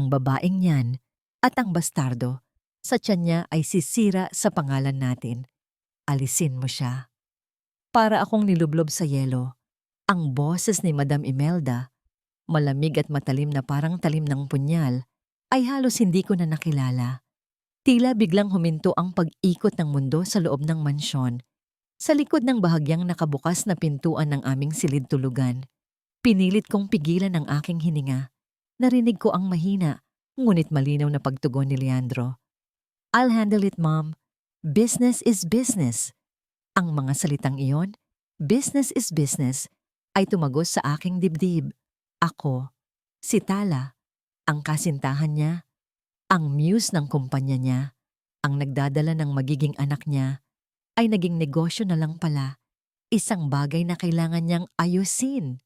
ang babaeng yan at ang bastardo sa tiyan niya ay sisira sa pangalan natin. Alisin mo siya. Para akong nilublob sa yelo. Ang boses ni Madam Imelda, malamig at matalim na parang talim ng punyal, ay halos hindi ko na nakilala. Tila biglang huminto ang pag-ikot ng mundo sa loob ng mansyon. Sa likod ng bahagyang nakabukas na pintuan ng aming silid tulugan, pinilit kong pigilan ang aking hininga. Narinig ko ang mahina, ngunit malinaw na pagtugon ni Leandro. I'll handle it, Mom. Business is business. Ang mga salitang iyon, business is business, ay tumagos sa aking dibdib. Ako, si Tala, ang kasintahan niya, ang muse ng kumpanya niya, ang nagdadala ng magiging anak niya, ay naging negosyo na lang pala, isang bagay na kailangan niyang ayusin.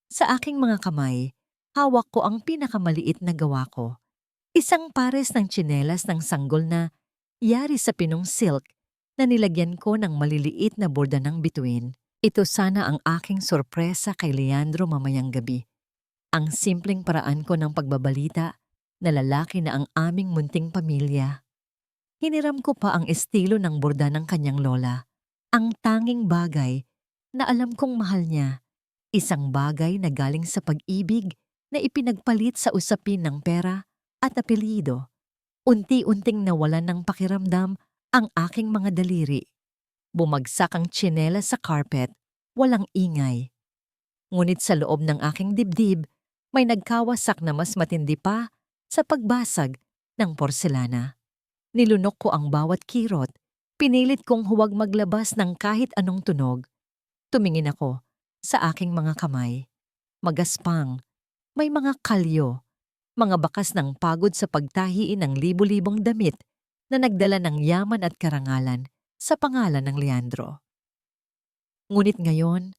Sa aking mga kamay, hawak ko ang pinakamaliit na gawa ko. Isang pares ng tsinelas ng sanggol na yari sa pinong silk na nilagyan ko ng maliliit na borda ng bituin. Ito sana ang aking sorpresa kay Leandro mamayang gabi. Ang simpleng paraan ko ng pagbabalita na lalaki na ang aming munting pamilya. Hiniram ko pa ang estilo ng borda ng kanyang lola. Ang tanging bagay na alam kong mahal niya. Isang bagay na galing sa pag-ibig na ipinagpalit sa usapin ng pera at apelyido. Unti-unting nawalan ng pakiramdam ang aking mga daliri. Bumagsak ang tsinelas sa carpet, walang ingay. Ngunit sa loob ng aking dibdib, may nagkawasak na mas matindi pa sa pagbasag ng porselana. Nilunok ko ang bawat kirot, pinilit kong huwag maglabas ng kahit anong tunog. Tumingin ako sa aking mga kamay. Magaspang, may mga kalyo, mga bakas ng pagod sa pagtahiin ng libu-libong damit na nagdala ng yaman at karangalan sa pangalan ng Leandro. Ngunit ngayon,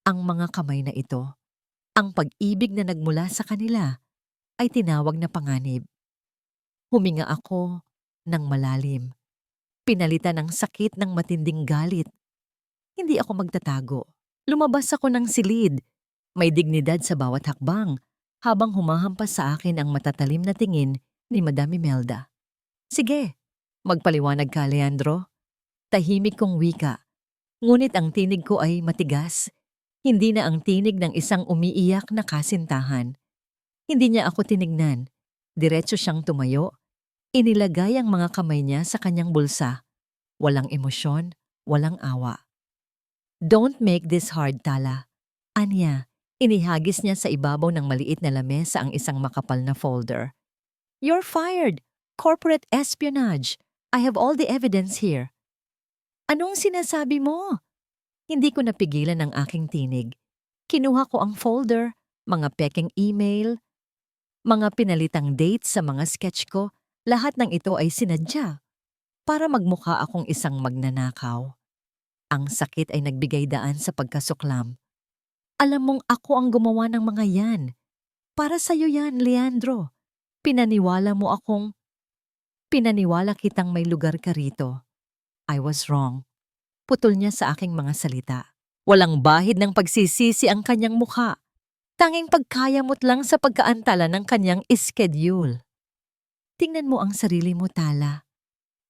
ang mga kamay na ito, ang pag-ibig na nagmula sa kanila, ay tinawag na panganib. Huminga ako ng malalim. Pinalitan ng sakit ng matinding galit. Hindi ako magtatago. Lumabas ako ng silid. May dignidad sa bawat hakbang habang humahampas sa akin ang matatalim na tingin ni Madam Imelda. Sige, magpaliwanag ka, Leandro. Tahimik kong wika. Ngunit ang tinig ko ay matigas. Hindi na ang tinig ng isang umiiyak na kasintahan. Hindi niya ako tinignan. Diretso siyang tumayo. Inilagay ang mga kamay niya sa kanyang bulsa. Walang emosyon, walang awa. Don't make this hard, Tala. Anya, inihagis niya sa ibabaw ng maliit na lamesa ang isang makapal na folder. You're fired! Corporate espionage! I have all the evidence here. Anong sinasabi mo? Hindi ko napigilan ang aking tinig. Kinuha ko ang folder, mga pekeng email, mga pinalitang dates sa mga sketch ko, lahat ng ito ay sinadya para magmukha akong isang magnanakaw. Ang sakit ay nagbigay daan sa pagkasuklam. Alam mong ako ang gumawa ng mga yan. Para sa'yo yan, Leandro. Pinaniwala kitang may lugar ka rito. I was wrong. Putol niya sa aking mga salita. Walang bahid ng pagsisisi ang kanyang mukha. Tanging pagkayamot lang sa pagkaantala ng kanyang schedule. Tingnan mo ang sarili mo, Tala.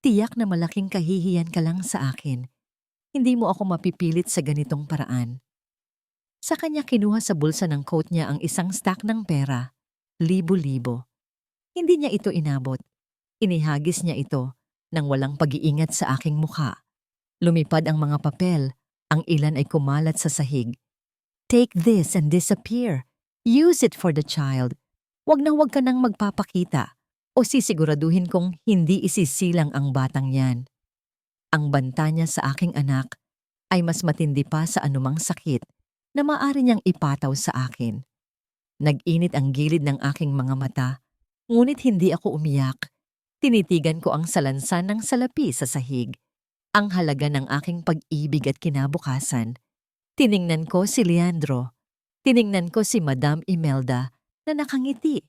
Tiyak na malaking kahihiyan ka lang sa akin. Hindi mo ako mapipilit sa ganitong paraan. Sa kanya kinuha sa bulsa ng coat niya ang isang stack ng pera. Libo-libo. Hindi niya ito inabot. Inihagis niya ito nang walang pag-iingat sa aking mukha. Lumipad ang mga papel. Ang ilan ay kumalat sa sahig. Take this and disappear. Use it for the child. Wag na wag ka nang magpapakita o sisiguraduhin kong hindi isisilang ang batang yan. Ang banta niya sa aking anak ay mas matindi pa sa anumang sakit na maaari niyang ipataw sa akin. Nag-init ang gilid ng aking mga mata, ngunit hindi ako umiyak. Tinitigan ko ang salansan ng salapi sa sahig. Ang halaga ng aking pag-ibig at kinabukasan. Tiningnan ko si Leandro. Tiningnan ko si Madam Imelda na nakangiti.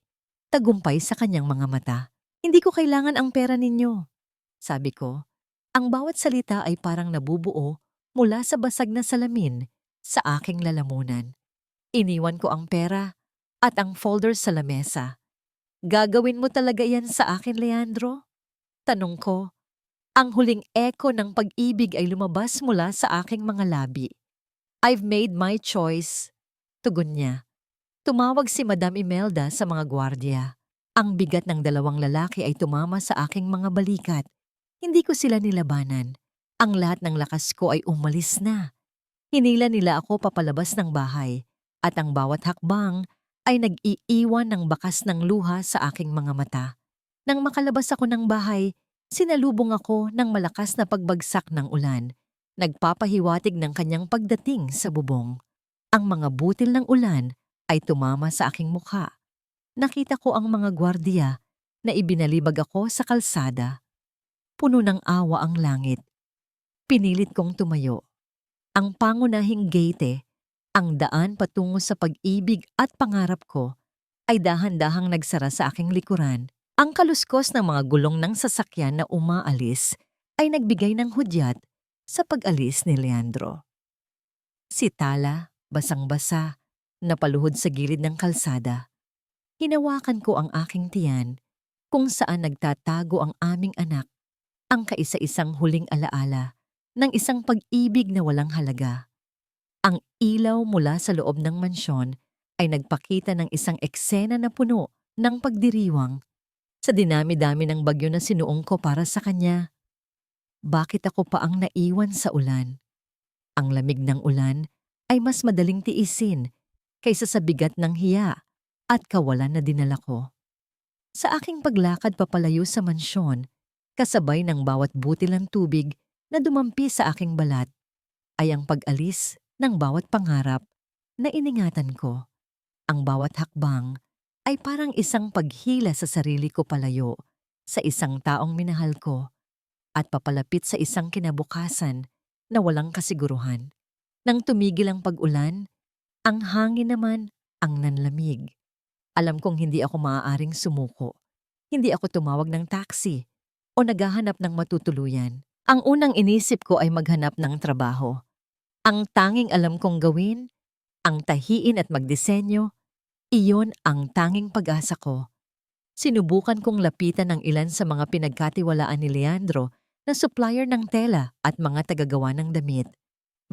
Tagumpay sa kanyang mga mata. Hindi ko kailangan ang pera ninyo. Sabi ko, ang bawat salita ay parang nabubuo mula sa basag na salamin sa aking lalamunan. Iniwan ko ang pera at ang folder sa lamesa. Gagawin mo talaga yan sa akin, Leandro? Tanong ko. Ang huling eko ng pag-ibig ay lumabas mula sa aking mga labi. I've made my choice. Tugon niya. Tumawag si Madam Imelda sa mga gwardiya. Ang bigat ng dalawang lalaki ay tumama sa aking mga balikat. Hindi ko sila nilabanan. Ang lahat ng lakas ko ay umalis na. Hinila nila ako papalabas ng bahay at ang bawat hakbang ay nag-iiwan ng bakas ng luha sa aking mga mata. Nang makalabas ako ng bahay, sinalubong ako ng malakas na pagbagsak ng ulan. Nagpapahiwatig ng kanyang pagdating sa bubong. Ang mga butil ng ulan ay tumama sa aking mukha. Nakita ko ang mga gwardiya na ibinalibag ako sa kalsada. Puno ng awa ang langit. Pinilit kong tumayo. Ang pangunahing gate, ang daan patungo sa pag-ibig at pangarap ko, ay dahan-dahang nagsara sa aking likuran. Ang kaluskos ng mga gulong ng sasakyan na umaalis ay nagbigay ng hudyat sa pag-alis ni Leandro. Si Tala, basang-basa, napaluhod sa gilid ng kalsada. Hinawakan ko ang aking tiyan kung saan nagtatago ang aming anak, ang kaisa-isang huling alaala ng isang pag-ibig na walang halaga. Ang ilaw mula sa loob ng mansyon ay nagpakita ng isang eksena na puno ng pagdiriwang. Sa dinami-dami ng bagyo na sinuong ko para sa kanya, bakit ako pa ang naiwan sa ulan? Ang lamig ng ulan ay mas madaling tiisin kaysa sa bigat ng hiya at kawalan na dinala ko. Sa aking paglakad papalayo sa mansyon, kasabay ng bawat butil ng tubig na dumampi sa aking balat, ay ang pag-alis ng bawat pangarap na iningatan ko. Ang bawat hakbang ay parang isang paghila sa sarili ko palayo sa isang taong minahal ko at papalapit sa isang kinabukasan na walang kasiguruhan. Nang tumigil ang pag-ulan, ang hangin naman ang nanlamig. Alam kong hindi ako maaaring sumuko. Hindi ako tumawag ng taxi o naghahanap ng matutuluyan. Ang unang inisip ko ay maghanap ng trabaho. Ang tanging alam kong gawin, ang tahiin at magdisenyo, iyon ang tanging pag-asa ko. Sinubukan kong lapitan ng ilan sa mga pinagkatiwalaan ni Leandro na supplier ng tela at mga tagagawa ng damit.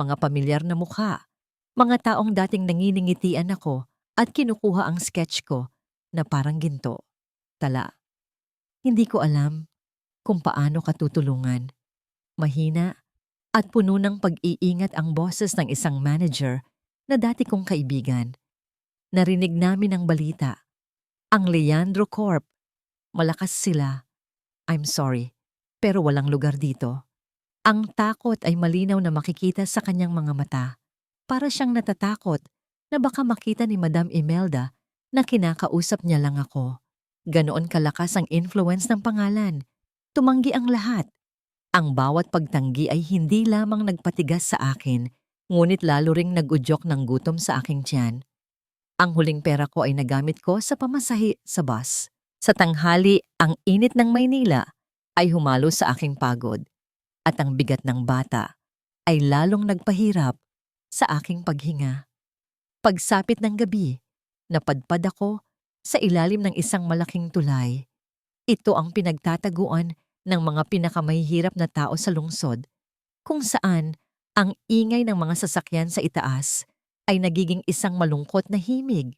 Mga pamilyar na mukha, mga taong dating nanginingitian ako at kinukuha ang sketch ko na parang ginto. Tala. Hindi ko alam kung paano katutulungan. Mahina at puno ng pag-iingat ang boses ng isang manager na dati kong kaibigan. Narinig namin ang balita. Ang Leandro Corp. Malakas sila. I'm sorry, pero walang lugar dito. Ang takot ay malinaw na makikita sa kanyang mga mata. Para siyang natatakot na baka makita ni Madam Imelda na kinakausap niya lang ako. Ganoon kalakas ang influence ng pangalan. Tumanggi ang lahat. Ang bawat pagtanggi ay hindi lamang nagpatigas sa akin, ngunit lalo ring nag-udyok ng gutom sa aking tiyan. Ang huling pera ko ay nagamit ko sa pamasahe sa bus. Sa tanghali, ang init ng Maynila ay humalo sa aking pagod. At ang bigat ng bata ay lalong nagpahirap sa aking paghinga. Pagsapit ng gabi, napadpad ako sa ilalim ng isang malaking tulay. Ito ang pinagtataguan ng mga pinakamahihirap na tao sa lungsod, kung saan ang ingay ng mga sasakyan sa itaas ay nagiging isang malungkot na himig.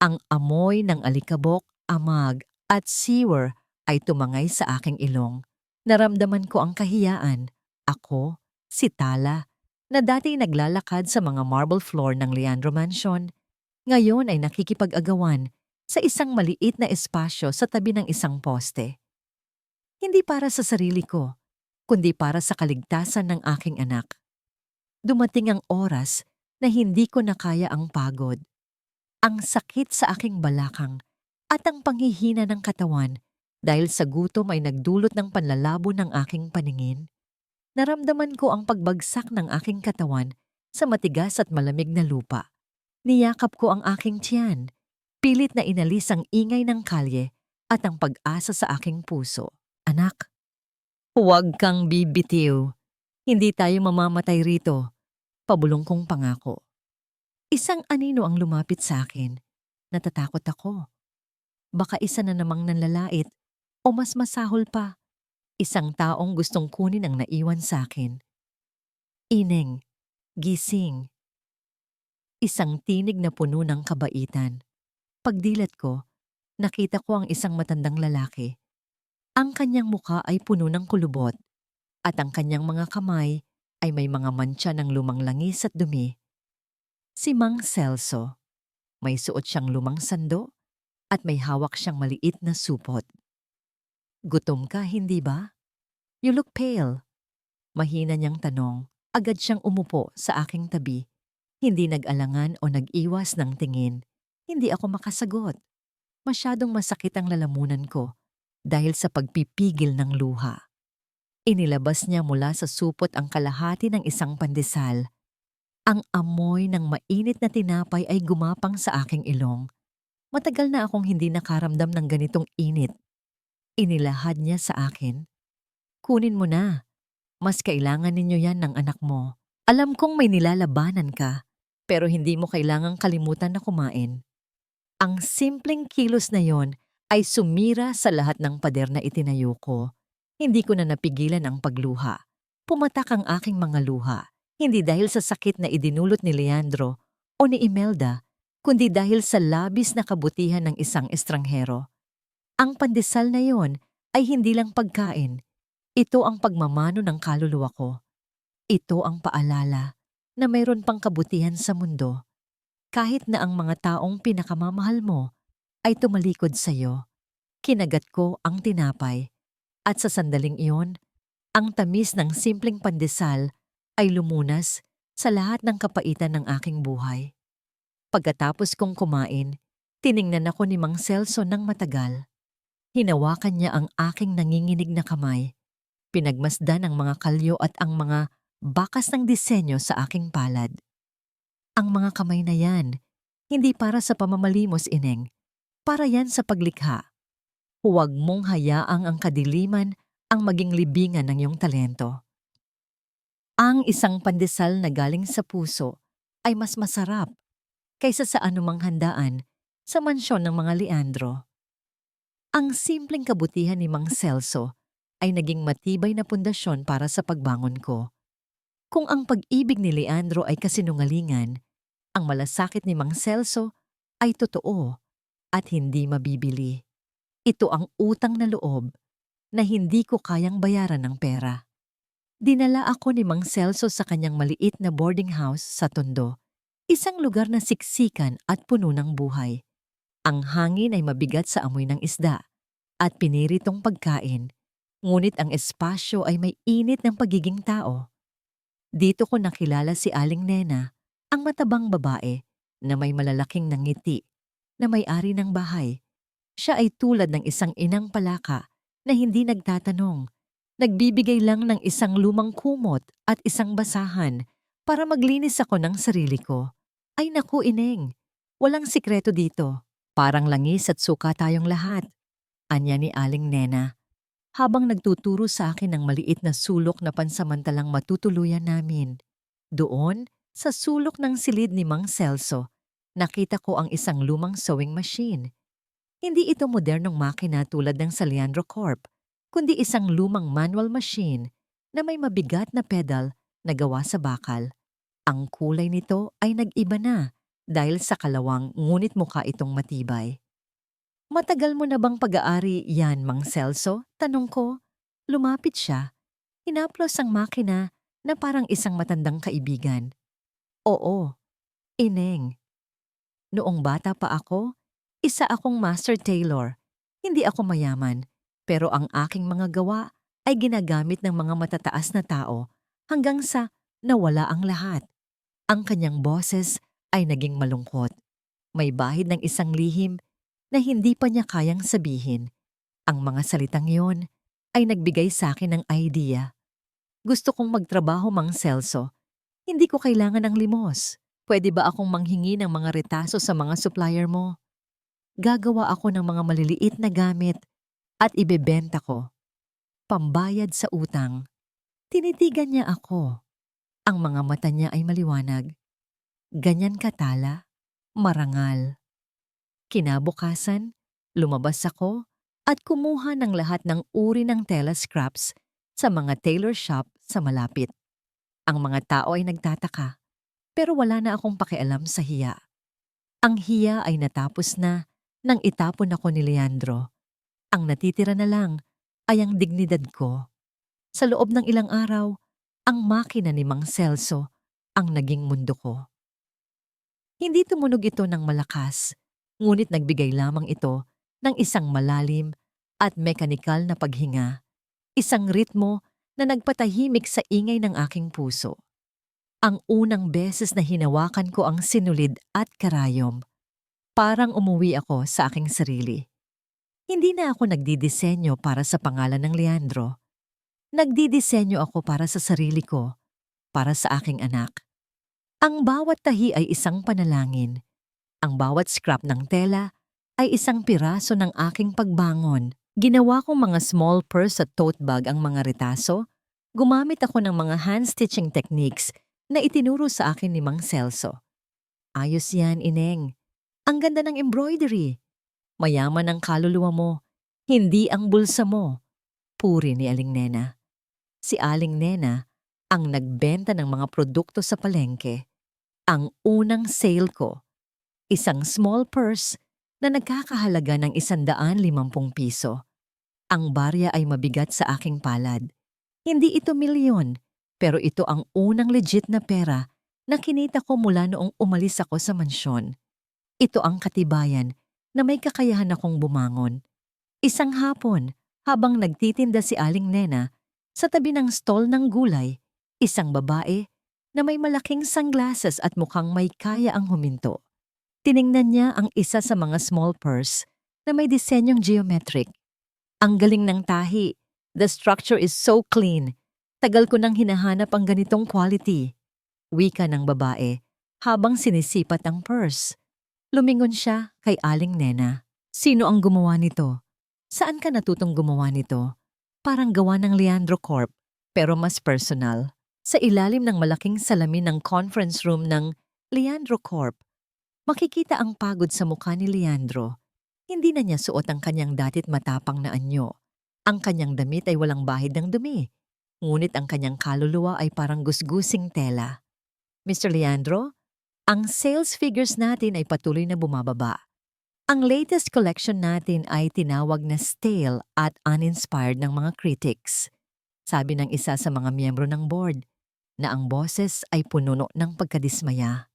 Ang amoy ng alikabok, amag at sewer ay tumangay sa aking ilong. Naramdaman ko ang kahiyaan. Ako, si Tala, na dati naglalakad sa mga marble floor ng Leandro Mansion, ngayon ay nakikipag-agawan sa isang maliit na espasyo sa tabi ng isang poste. Hindi para sa sarili ko, kundi para sa kaligtasan ng aking anak. Dumating ang oras na hindi ko na kaya ang pagod, ang sakit sa aking balakang at ang panghihina ng katawan dahil sa gutom ay nagdulot ng panlalabo ng aking paningin. Naramdaman ko ang pagbagsak ng aking katawan sa matigas at malamig na lupa. Niyakap ko ang aking tiyan, pilit na inalis ang ingay ng kalye at ang pag-asa sa aking puso. Anak, huwag kang bibitiw. Hindi tayo mamamatay rito. Pabulong kong pangako. Isang anino ang lumapit sa akin. Natatakot ako. Baka isa na namang nanlalait o mas masahol pa, isang taong gustong kunin ang naiwan sa akin. Ineng, gising. Isang tinig na puno ng kabaitan. Pagdilat ko, nakita ko ang isang matandang lalaki. Ang kanyang muka ay puno ng kulubot at ang kanyang mga kamay ay may mga mantsa ng lumang langis at dumi. Si Mang Celso. May suot siyang lumang sando at may hawak siyang maliit na supot. Gutom ka, hindi ba? You look pale. Mahina niyang tanong. Agad siyang umupo sa aking tabi. Hindi nag-alangan o nag-iwas ng tingin. Hindi ako makasagot. Masyadong masakit ang lalamunan ko dahil sa pagpipigil ng luha. Inilabas niya mula sa supot ang kalahati ng isang pandesal. Ang amoy ng mainit na tinapay ay gumapang sa aking ilong. Matagal na akong hindi nakaramdam ng ganitong init. Inilahad niya sa akin. Kunin mo na. Mas kailangan ninyo yan ng anak mo. Alam kong may nilalabanan ka, pero hindi mo kailangang kalimutan na kumain. Ang simpleng kilos na yon ay sumira sa lahat ng pader na itinayo ko. Hindi ko na napigilan ang pagluha. Pumatak ang aking mga luha, hindi dahil sa sakit na idinulot ni Leandro o ni Imelda, kundi dahil sa labis na kabutihan ng isang estranghero. Ang pandesal na yon ay hindi lang pagkain. Ito ang pagmamano ng kaluluwa ko. Ito ang paalala na mayroon pang kabutihan sa mundo. Kahit na ang mga taong pinakamamahal mo ay tumalikod sa iyo. Kinagat ko ang tinapay at sa sandaling iyon, ang tamis ng simpleng pandesal ay lumunas sa lahat ng kapaitan ng aking buhay. Pagkatapos kong kumain, tiningnan ako ni Mang Celso ng matagal. Hinawakan niya ang aking nanginginig na kamay. Pinagmasdan ang mga kalyo at ang mga bakas ng disenyo sa aking palad. Ang mga kamay na yan, hindi para sa pamamalimos, Ineng. Para yan sa paglikha. Huwag mong hayaang ang kadiliman ang maging libingan ng iyong talento. Ang isang pandesal na galing sa puso ay mas masarap kaysa sa anumang handaan sa mansyon ng mga Leandro. Ang simpleng kabutihan ni Mang Celso ay naging matibay na pundasyon para sa pagbangon ko. Kung ang pag-ibig ni Leandro ay kasinungalingan, ang malasakit ni Mang Celso ay totoo at hindi mabibili. Ito ang utang na loob na hindi ko kayang bayaran ng pera. Dinala ako ni Mang Celso sa kanyang maliit na boarding house sa Tondo, isang lugar na siksikan at puno ng buhay. Ang hangin ay mabigat sa amoy ng isda at piniritong pagkain, ngunit ang espasyo ay may init ng pagiging tao. Dito ko nakilala si Aling Nena, ang matabang babae na may malalaking ngiti, na may-ari ng bahay. Siya ay tulad ng isang inang palaka na hindi nagtatanong. Nagbibigay lang ng isang lumang kumot at isang basahan para maglinis ako ng sarili ko. Ay naku, Ineng, walang sikreto dito. Parang langis at suka tayong lahat. Anya ni Aling Nena, habang nagtuturo sa akin ng maliit na sulok na pansamantalang matutuluyan namin. Doon, sa sulok ng silid ni Mang Celso, nakita ko ang isang lumang sewing machine. Hindi ito modernong makina tulad ng sa Leandro Corp, kundi isang lumang manual machine na may mabigat na pedal na gawa sa bakal. Ang kulay nito ay nag-iba na dahil sa kalawang ngunit mukha itong matibay. Matagal mo na bang pag-aari yan, Mang Celso? Tanong ko. Lumapit siya. Hinaplos ang makina na parang isang matandang kaibigan. Oo, Ineng. Noong bata pa ako, isa akong master tailor. Hindi ako mayaman, pero ang aking mga gawa ay ginagamit ng mga matataas na tao hanggang sa nawala ang lahat. Ang kanyang boses ay naging malungkot. May bahid ng isang lihim na hindi pa niya kayang sabihin. Ang mga salitang yon ay nagbigay sa akin ng idea. Gusto kong magtrabaho, Mang Celso. Hindi ko kailangan ng limos. Pwede ba akong manghingi ng mga retaso sa mga supplier mo? Gagawa ako ng mga maliliit na gamit at ibebenta ko. Pambayad sa utang. Tinitigan niya ako. Ang mga mata niya ay maliwanag. Ganyan katala, marangal. Kinabukasan, Lumabas ako at kumuha ng lahat ng uri ng tela scraps sa mga tailor shop sa malapit. Ang mga tao ay nagtataka, pero wala na akong pakialam sa hiya. Ang hiya ay natapos na nang itapon ako ni Leandro. Ang natitira na lang ay ang dignidad ko. Sa loob ng ilang araw, ang makina ni Mang Celso ang naging mundo ko. Hindi tumunog ito ng malakas, ngunit nagbigay lamang ito ng isang malalim at mekanikal na paghinga, isang ritmo na nagpatahimik sa ingay ng aking puso. Ang unang beses na hinawakan ko ang sinulid at karayom, parang umuwi ako sa aking sarili. Hindi na ako nagdidisenyo para sa pangalan ng Leandro. Nagdidisenyo ako para sa sarili ko, para sa aking anak. Ang bawat tahi ay isang panalangin. Ang bawat scrap ng tela ay isang piraso ng aking pagbangon. Ginawa kong mga small purse at tote bag ang mga retaso. Gumamit ako ng mga hand-stitching techniques na itinuro sa akin ni Mang Celso. Ayos yan, Ineng. Ang ganda ng embroidery. Mayaman ang kaluluwa mo, hindi ang bulsa mo. Puri ni Aling Nena. Si Aling Nena ang nagbenta ng mga produkto sa palengke. Ang unang sale ko, isang small purse na nagkakahalaga ng 150 piso. Ang barya ay mabigat sa aking palad. Hindi ito milyon, pero ito ang unang legit na pera na kinita ko mula noong umalis ako sa mansyon. Ito ang katibayan na may kakayahan akong bumangon. Isang hapon, habang nagtitinda si Aling Nena sa tabi ng stall ng gulay, isang babae na may malaking sunglasses at mukhang may kaya ang huminto. Tiningnan niya ang isa sa mga small purse na may disenyong geometric. Ang galing ng tahi. The structure is so clean. Tagal ko nang hinahanap ang ganitong quality. Wika ng babae habang sinisipat ang purse. Lumingon siya kay Aling Nena. Sino ang gumawa nito? Saan ka natutong gumawa nito? Parang gawa ng Leandro Corp, pero mas personal. Sa ilalim ng malaking salamin ng conference room ng Leandro Corp, makikita ang pagod sa mukha ni Leandro. Hindi na niya suot ang kanyang datit matapang na anyo. Ang kanyang damit ay walang bahid ng dumi. Ngunit ang kanyang kaluluwa ay parang gusgusing tela. Mr. Leandro, ang sales figures natin ay patuloy na bumababa. Ang latest collection natin ay tinawag na stale at uninspired ng mga critics. Sabi ng isa sa mga miyembro ng board na ang boses ay pununo ng pagkadismaya.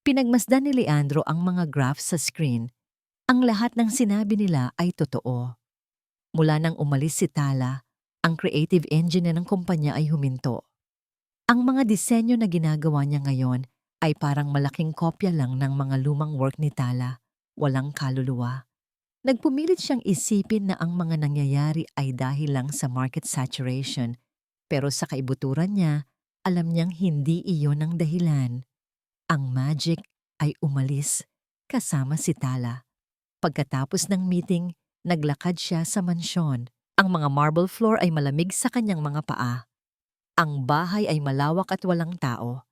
Pinagmasdan ni Leandro ang mga graphs sa screen. Ang lahat ng sinabi nila ay totoo. Mula nang umalis si Tala, ang creative engine ng kumpanya ay huminto. Ang mga disenyo na ginagawa niya ngayon ay parang malaking kopya lang ng mga lumang work ni Tala, walang kaluluwa. Nagpumilit siyang isipin na ang mga nangyayari ay dahil lang sa market saturation, pero sa kaibuturan niya, alam niyang hindi iyon ang dahilan. Ang magic ay umalis kasama si Tala. Pagkatapos ng meeting, naglakad siya sa mansyon. Ang mga marble floor ay malamig sa kanyang mga paa. Ang bahay ay malawak at walang tao.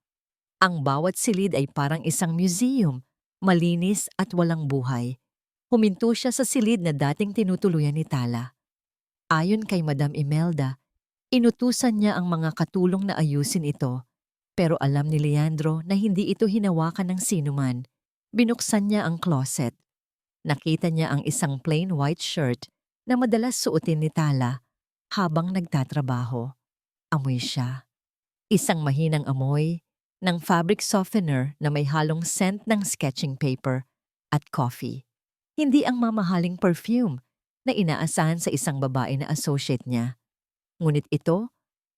Ang bawat silid ay parang isang museum, malinis at walang buhay. Huminto siya sa silid na dating tinutuluyan ni Tala. Ayon kay Madam Imelda, inutusan niya ang mga katulong na ayusin ito, pero alam ni Leandro na hindi ito hinawakan ng sinuman. Binuksan niya ang closet. Nakita niya ang isang plain white shirt na madalas suotin ni Tala habang nagtatrabaho. Amoy siya. Isang mahinang amoy ng fabric softener na may halong scent ng sketching paper at coffee. Hindi ang mamahaling perfume na inaasahan sa isang babae na associate niya. Ngunit ito,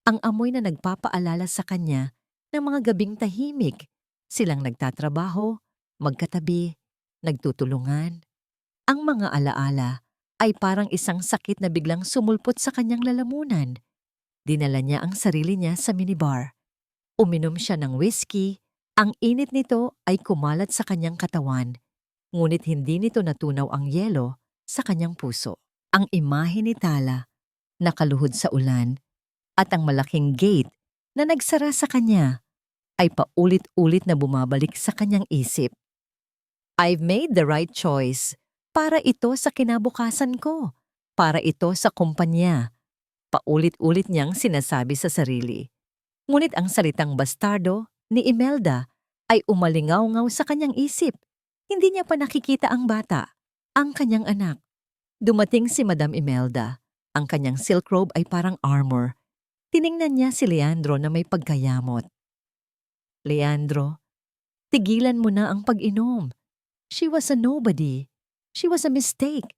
ang amoy na nagpapaalala sa kanya ng mga gabing tahimik. Silang nagtatrabaho, magkatabi, nagtutulungan. Ang mga alaala ay parang isang sakit na biglang sumulpot sa kanyang lalamunan. Dinala niya ang sarili niya sa minibar. Uminom siya ng whiskey. Ang init nito ay kumalat sa kanyang katawan. Ngunit hindi nito natunaw ang yelo sa kanyang puso. Ang imahe ni Tala, nakaluhod sa ulan, at ang malaking gate na nagsara sa kanya ay paulit-ulit na bumabalik sa kanyang isip. I've made the right choice. Para ito sa kinabukasan ko. Para ito sa kumpanya. Paulit-ulit niyang sinasabi sa sarili. Ngunit ang salitang bastardo ni Imelda ay umalingaw-ngaw sa kanyang isip. Hindi niya pa nakikita ang bata, ang kanyang anak. Dumating si Madam Imelda. Ang kanyang silk robe ay parang armor. Tiningnan niya si Leandro na may pagkayamot. Leandro, tigilan mo na ang pag-inom. She was a nobody. She was a mistake.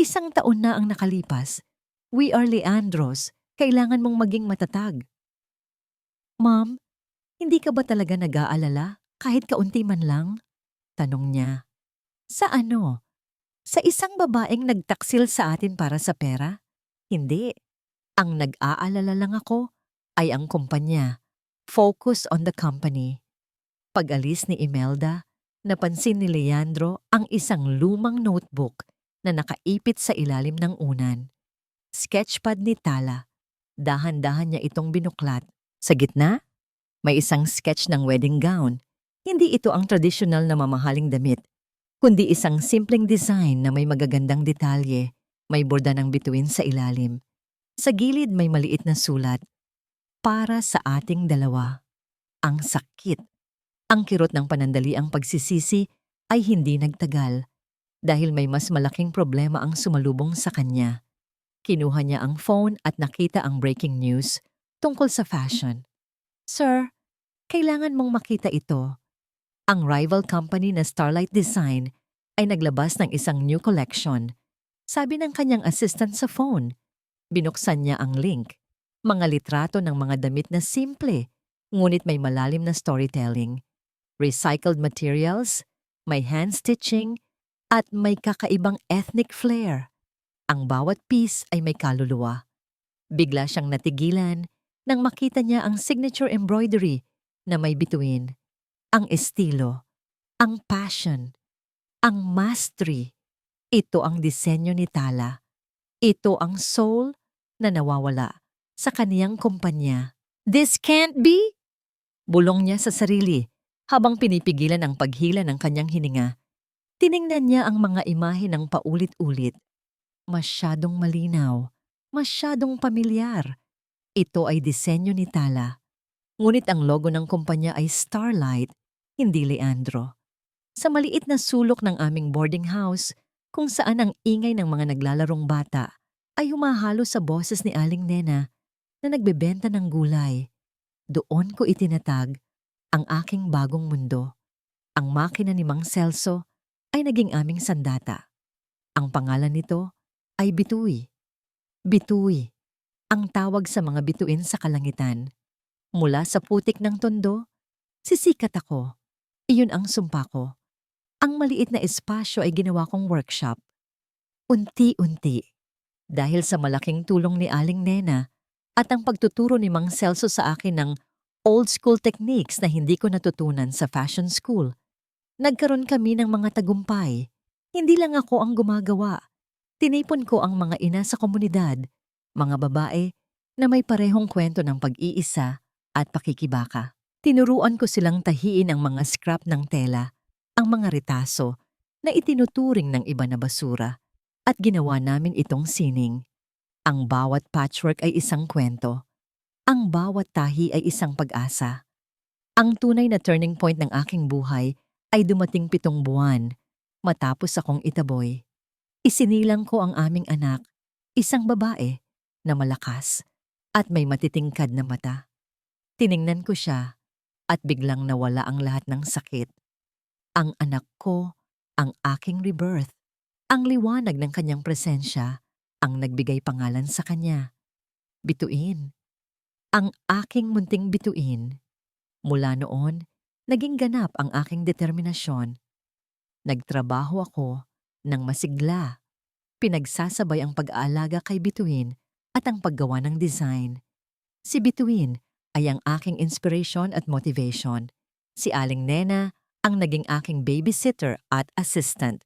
1 taon na ang nakalipas. We are Leandros. Kailangan mong maging matatag. Ma'am, hindi ka ba talaga nag-aalala kahit kaunti man lang? Tanong niya. Sa ano? Sa isang babaeng nagtaksil sa atin para sa pera? Hindi. Ang nag-aalala lang ako ay ang kumpanya. Focus on the company. Pag-alis ni Imelda, napansin ni Leandro ang isang lumang notebook na nakaipit sa ilalim ng unan. Sketchpad ni Tala. Dahan-dahan niya itong binuklat. Sa gitna, may isang sketch ng wedding gown. Hindi ito ang tradisyonal na mamahaling damit, kundi isang simpleng design na may magagandang detalye, may borda ng bituin sa ilalim. Sa gilid may maliit na sulat, para sa ating dalawa. Ang sakit. Ang kirot ng panandaliang pagsisisi ay hindi nagtagal dahil may mas malaking problema ang sumalubong sa kanya. Kinuha niya ang phone at nakita ang breaking news tungkol sa fashion. Sir, kailangan mong makita ito. Ang rival company na Starlight Design ay naglabas ng isang new collection. Sabi ng kanyang assistant sa phone. Binuksan niya ang link. Mga litrato ng mga damit na simple, ngunit may malalim na storytelling. Recycled materials, may hand stitching, at may kakaibang ethnic flair. Ang bawat piece ay may kaluluwa. Bigla siyang natigilan nang makita niya ang signature embroidery na may bituin. Ang estilo, ang passion, ang mastery. Ito ang disenyo ni Tala. Ito ang soul na nawawala sa kaniyang kumpanya. This can't be? Bulong niya sa sarili habang pinipigilan ang paghila ng kanyang hininga. Tiningnan niya ang mga imahe ng paulit-ulit. Masyadong malinaw, masyadong pamilyar. Ito ay disenyo ni Tala. Ngunit ang logo ng kumpanya ay Starlight, hindi Leandro. Sa maliit na sulok ng aming boarding house, kung saan ang ingay ng mga naglalarong bata ay humahalo sa boses ni Aling Nena na nagbebenta ng gulay. Doon ko itinatag ang aking bagong mundo. Ang makina ni Mang Celso ay naging aming sandata. Ang pangalan nito ay Bituy. Bituy, ang tawag sa mga bituin sa kalangitan. Mula sa putik ng tondo, sisikat ako. Iyon ang sumpa ko. Ang maliit na espasyo ay ginawa kong workshop. Unti-unti, dahil sa malaking tulong ni Aling Nena at ang pagtuturo ni Mang Celso sa akin ng old school techniques na hindi ko natutunan sa fashion school, nagkaroon kami ng mga tagumpay. Hindi lang ako ang gumagawa. Tinipon ko ang mga ina sa komunidad, mga babae na may parehong kwento ng pag-iisa at pakikibaka. Tinuruan ko silang tahiin ang mga scrap ng tela, ang mga retaso na itinuturing ng iba na basura, at ginawa namin itong sining. Ang bawat patchwork ay isang kwento. Ang bawat tahi ay isang pag-asa. Ang tunay na turning point ng aking buhay ay dumating 7 buwan matapos akong itaboy. Isinilang ko ang aming anak, isang babae na malakas at may matitingkad na mata. Tiningnan ko siya at biglang nawala ang lahat ng sakit. Ang anak ko, ang aking rebirth, ang liwanag ng kanyang presensya, ang nagbigay pangalan sa kanya. Bituin. Ang aking munting bituin. Mula noon, naging ganap ang aking determinasyon. Nagtrabaho ako ng masigla. Pinagsasabay ang pag-aalaga kay Bituin at ang paggawa ng design. Si Bituin ay ang aking inspiration at motivation. Si Aling Nena ang naging aking babysitter at assistant,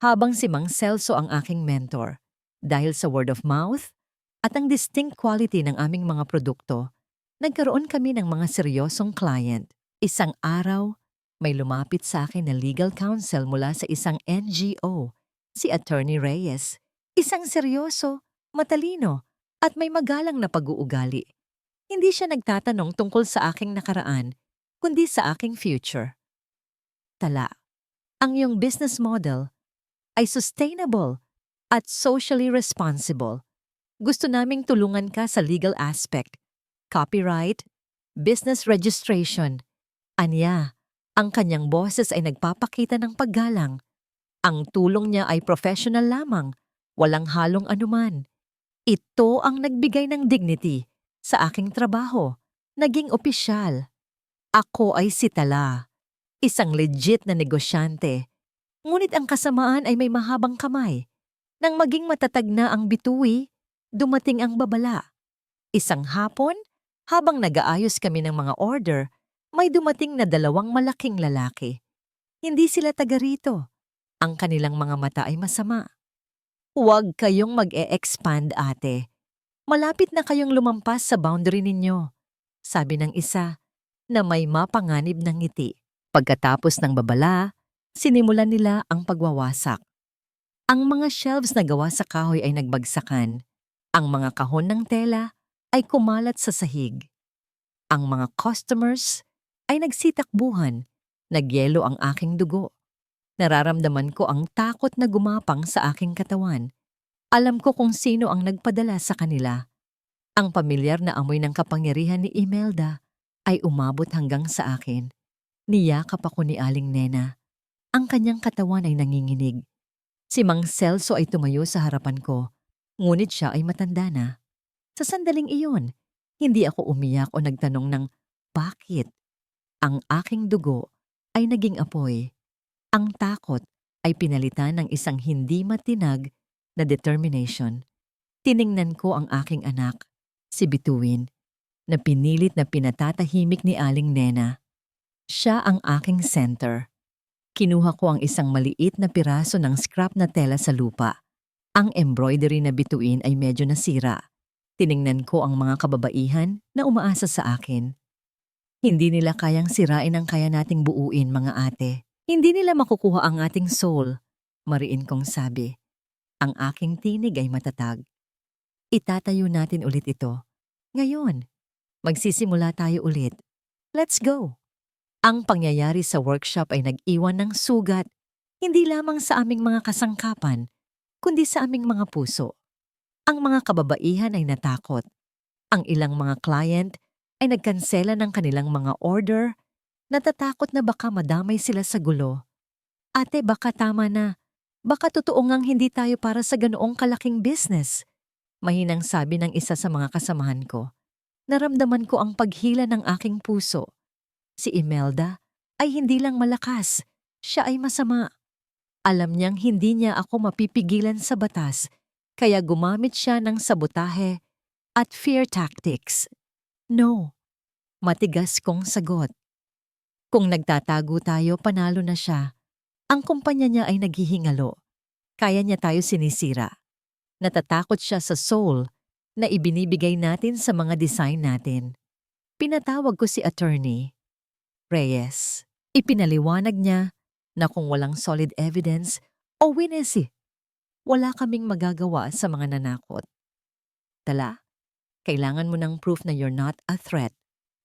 habang si Mang Celso ang aking mentor. Dahil sa word of mouth at ang distinct quality ng aming mga produkto, nagkaroon kami ng mga seryosong client. Isang araw, may lumapit sa akin na legal counsel mula sa isang NGO Si Attorney Reyes, isang seryoso, matalino, at may magalang na pag-uugali. Hindi siya nagtatanong tungkol sa aking nakaraan, kundi sa aking future. Tala, ang iyong business model ay sustainable at socially responsible. Gusto naming tulungan ka sa legal aspect, copyright, business registration. Anya, ang kanyang boses ay nagpapakita ng paggalang. Ang tulong niya ay professional lamang, walang halong anuman. Ito ang nagbigay ng dignity sa aking trabaho, naging opisyal. Ako ay si Tala, isang legit na negosyante. Ngunit ang kasamaan ay may mahabang kamay. Nang maging matatag na ang bituin, dumating ang babala. Isang hapon, habang nag-aayos kami ng mga order, may dumating na 2 malaking lalaki. Hindi sila taga rito. Ang kanilang mga mata ay masama. Huwag kayong mag-e-expand, ate. Malapit na kayong lumampas sa boundary ninyo, sabi ng isa na may mapanganib ng ngiti. Pagkatapos ng babala, sinimulan nila ang pagwawasak. Ang mga shelves na gawa sa kahoy ay nagbagsakan. Ang mga kahon ng tela ay kumalat sa sahig. Ang mga customers ay nagsitakbuhan. Nagyelo ang aking dugo. Nararamdaman ko ang takot na gumapang sa aking katawan. Alam ko kung sino ang nagpadala sa kanila. Ang pamilyar na amoy ng kapangyarihan ni Imelda ay umabot hanggang sa akin. Niyakap ako ni Aling Nena. Ang kanyang katawan ay nanginginig. Si Mang Celso ay tumayo sa harapan ko, ngunit siya ay matanda na. Sa sandaling iyon, hindi ako umiyak o nagtanong ng bakit. Ang aking dugo ay naging apoy. Ang takot ay pinalitan ng isang hindi matinag na determination. Tiningnan ko ang aking anak, si Bituin, na pinilit na pinatatahimik ni Aling Nena. Siya ang aking center. Kinuha ko ang isang maliit na piraso ng scrap na tela sa lupa. Ang embroidery na bituin ay medyo nasira. Tiningnan ko ang mga kababaihan na umaasa sa akin. Hindi nila kayang sirain ang kaya nating buuin, mga ate. Hindi nila makukuha ang ating soul, mariin kong sabi. Ang aking tinig ay matatag. Itatayo natin ulit ito. Ngayon, magsisimula tayo ulit. Let's go! Ang pangyayari sa workshop ay nag-iwan ng sugat, hindi lamang sa aming mga kasangkapan, kundi sa aming mga puso. Ang mga kababaihan ay natakot. Ang ilang mga client ay nagkansela ng kanilang mga order, natatakot na baka madamay sila sa gulo. Ate, baka tama na. Baka totoo ngang hindi tayo para sa ganoong kalaking business. Mahinang sabi ng isa sa mga kasamahan ko. Naramdaman ko ang paghila ng aking puso. Si Imelda ay hindi lang malakas, siya ay masama. Alam niyang hindi niya ako mapipigilan sa batas, kaya gumamit siya ng sabotahe at fear tactics. No, matigas kong sagot. Kung nagtatago tayo, panalo na siya. Ang kumpanya niya ay naghihingalo. Kaya niya tayo sinisira. Natatakot siya sa soul na ibinibigay natin sa mga design natin. Pinatawag ko si Attorney Reyes. Ipinaliwanag niya na kung walang solid evidence o winesi, wala kaming magagawa sa mga nanakot. Tala, kailangan mo ng proof na you're not a threat,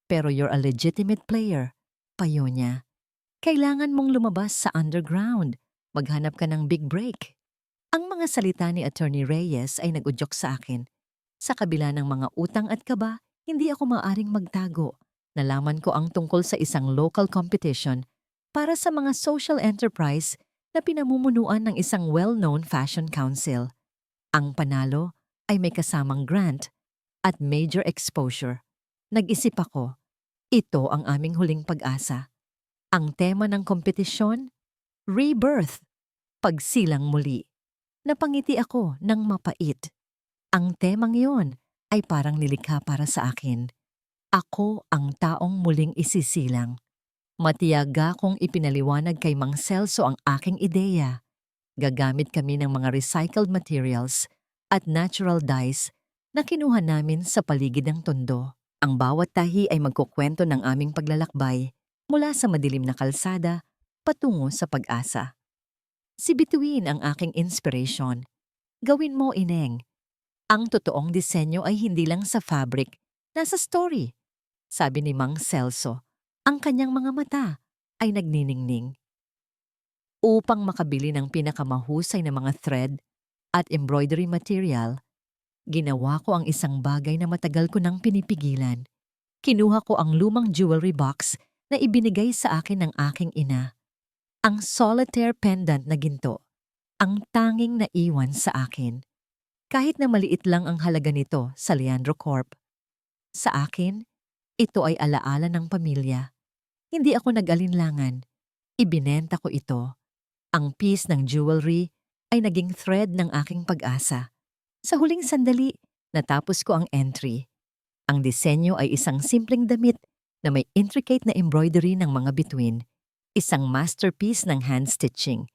pero you're a legitimate player. Payo niya. Kailangan mong lumabas sa underground. Maghanap ka ng big break. Ang mga salita ni Attorney Reyes ay nag-udyok sa akin. Sa kabila ng mga utang at kaba, hindi ako maaring magtago. Nalaman ko ang tungkol sa isang local competition para sa mga social enterprise na pinamumunuan ng isang well-known fashion council. Ang panalo ay may kasamang grant at major exposure. Nag-isip ako, ito ang aming huling pag-asa. Ang tema ng kompetisyon, rebirth, pagsilang muli. Napangiti ako ng mapait. Ang temang iyon ay parang nilikha para sa akin. Ako ang taong muling isisilang. Matiyaga kong ipinaliwanag kay Mang Celso ang aking ideya. Gagamit kami ng mga recycled materials at natural dyes na kinuha namin sa paligid ng tondo. Ang bawat tahi ay magkukwento ng aming paglalakbay mula sa madilim na kalsada patungo sa pag-asa. Si Bituin ang aking inspiration. Gawin mo, Ineng. Ang totoong disenyo ay hindi lang sa fabric, nasa story. Sabi ni Mang Celso, ang kanyang mga mata ay nagniningning. Upang makabili ng pinakamahusay na mga thread at embroidery material, ginawa ko ang isang bagay na matagal ko nang pinipigilan. Kinuha ko ang lumang jewelry box na ibinigay sa akin ng aking ina. Ang solitaire pendant na ginto, ang tanging naiwan sa akin. Kahit na maliit lang ang halaga nito sa Leandro Corp. Sa akin, ito ay alaala ng pamilya. Hindi ako nag-alinlangan. Ibinenta ko ito. Ang piece ng jewelry ay naging thread ng aking pag-asa. Sa huling sandali, natapos ko ang entry. Ang disenyo ay isang simpleng damit na may intricate na embroidery ng mga bituin. Isang masterpiece ng hand-stitching.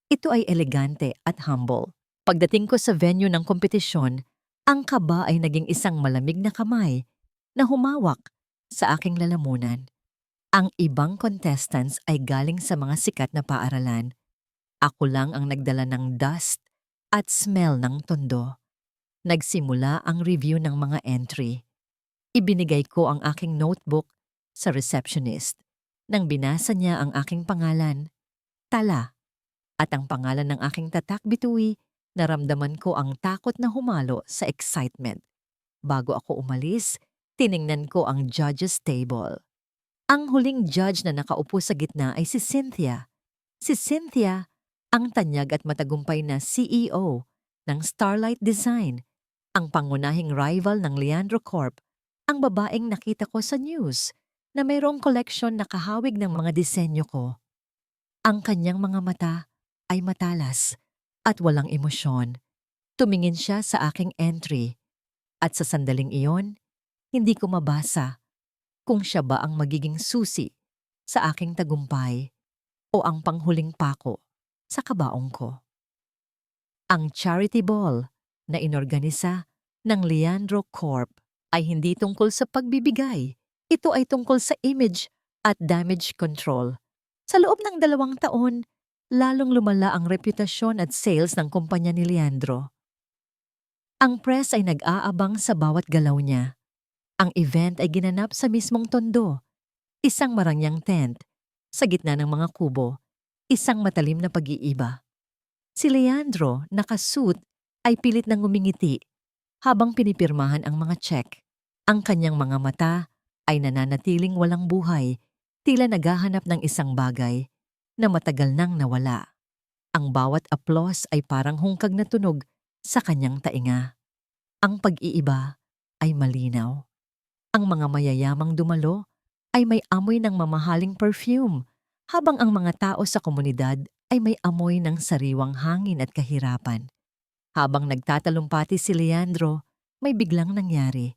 Ito ay elegante at humble. Pagdating ko sa venue ng kompetisyon, ang kaba ay naging isang malamig na kamay na humawak sa aking lalamunan. Ang ibang contestants ay galing sa mga sikat na paaralan. Ako lang ang nagdala ng dust at smell ng tondo. Nagsimula ang review ng mga entry. Ibinigay ko ang aking notebook sa receptionist. Nang binasa niya ang aking pangalan, Tala, at ang pangalan ng aking tatak bituwi, naramdaman ko ang takot na humalo sa excitement. Bago ako umalis, tiningnan ko ang judges table. Ang huling judge na nakaupo sa gitna ay si Cynthia. Si Cynthia, ang tanyag at matagumpay na CEO ng Starlight Design, ang pangunahing rival ng Leandro Corp, ang babaeng nakita ko sa news na mayroong koleksyon na kahawig ng mga disenyo ko. Ang kanyang mga mata ay matalas at walang emosyon. Tumingin siya sa aking entry at sa sandaling iyon, hindi ko mabasa kung siya ba ang magiging susi sa aking tagumpay o ang panghuling pako sa kabaong ko. Ang charity ball na inorganisa ng Leandro Corp ay hindi tungkol sa pagbibigay. Ito ay tungkol sa image at damage control. Sa loob ng 2 taon, lalong lumala ang reputasyon at sales ng kumpanya ni Leandro. Ang press ay nag-aabang sa bawat galaw niya. Ang event ay ginanap sa mismong tondo, isang marangyang tent, sa gitna ng mga kubo, isang matalim na pag-iiba. Si Leandro, nakasuit, ay pilit nang ngumingiti habang pinipirmahan ang mga check. Ang kanyang mga mata ay nananatiling walang buhay, tila naghahanap ng isang bagay na matagal nang nawala. Ang bawat applause ay parang hungkag na tunog sa kanyang tainga. Ang pag-iiba ay malinaw. Ang mga mayayamang dumalo ay may amoy ng mamahaling perfume, habang ang mga tao sa komunidad ay may amoy ng sariwang hangin at kahirapan. Habang nagtatalumpati si Leandro, may biglang nangyari.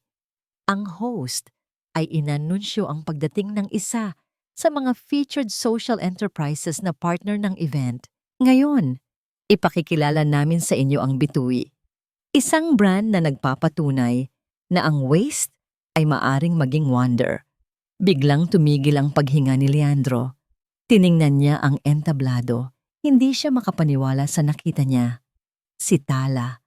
Ang host ay inanunsyo ang pagdating ng isa sa mga featured social enterprises na partner ng event. Ngayon, ipakikilala namin sa inyo ang Bituwi. Isang brand na nagpapatunay na ang waste ay maaring maging wonder. Biglang tumigil ang paghinga ni Leandro. Tiningnan niya ang entablado. Hindi siya makapaniwala sa nakita niya. Si Tala.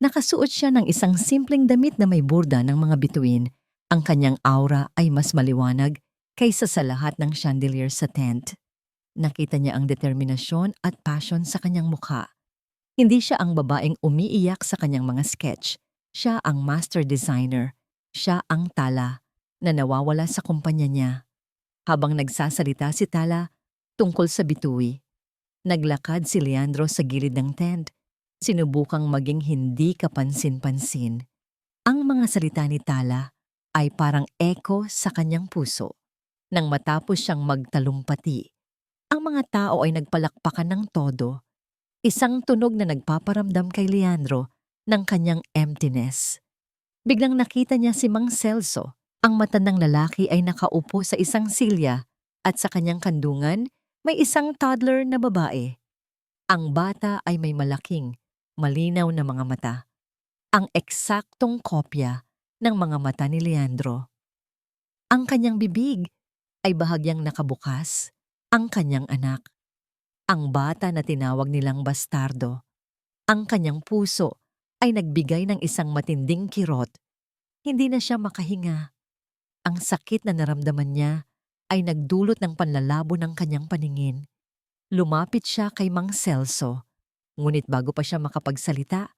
Nakasuot siya ng isang simpleng damit na may burda ng mga bituin. Ang kanyang aura ay mas maliwanag kaysa sa lahat ng chandelier sa tent. Nakita niya ang determinasyon at passion sa kanyang mukha. Hindi siya ang babaeng umiiyak sa kanyang mga sketch. Siya ang master designer. Siya ang Tala na nawawala sa kumpanya niya. Habang nagsasalita si Tala tungkol sa bituwi, naglakad si Leandro sa gilid ng tent. Sinubukang maging hindi kapansin-pansin. Ang mga salita ni Tala ay parang echo sa kanyang puso. Nang matapos siyang magtalumpati, ang mga tao ay nagpalakpakan ng todo. Isang tunog na nagpaparamdam kay Leandro ng kanyang emptiness. Biglang nakita niya si Mang Celso. Ang matandang lalaki ay nakaupo sa isang silya at sa kanyang kandungan may isang toddler na babae. Ang bata ay may malaking, malinaw na mga mata. Ang eksaktong kopya ng mga mata ni Leandro. Ang kanyang bibig ay bahagyang nakabukas, ang kanyang anak. Ang bata na tinawag nilang bastardo. Ang kanyang puso ay nagbigay ng isang matinding kirot. Hindi na siya makahinga. Ang sakit na naramdaman niya ay nagdulot ng panlalabo ng kanyang paningin. Lumapit siya kay Mang Celso. Ngunit bago pa siya makapagsalita,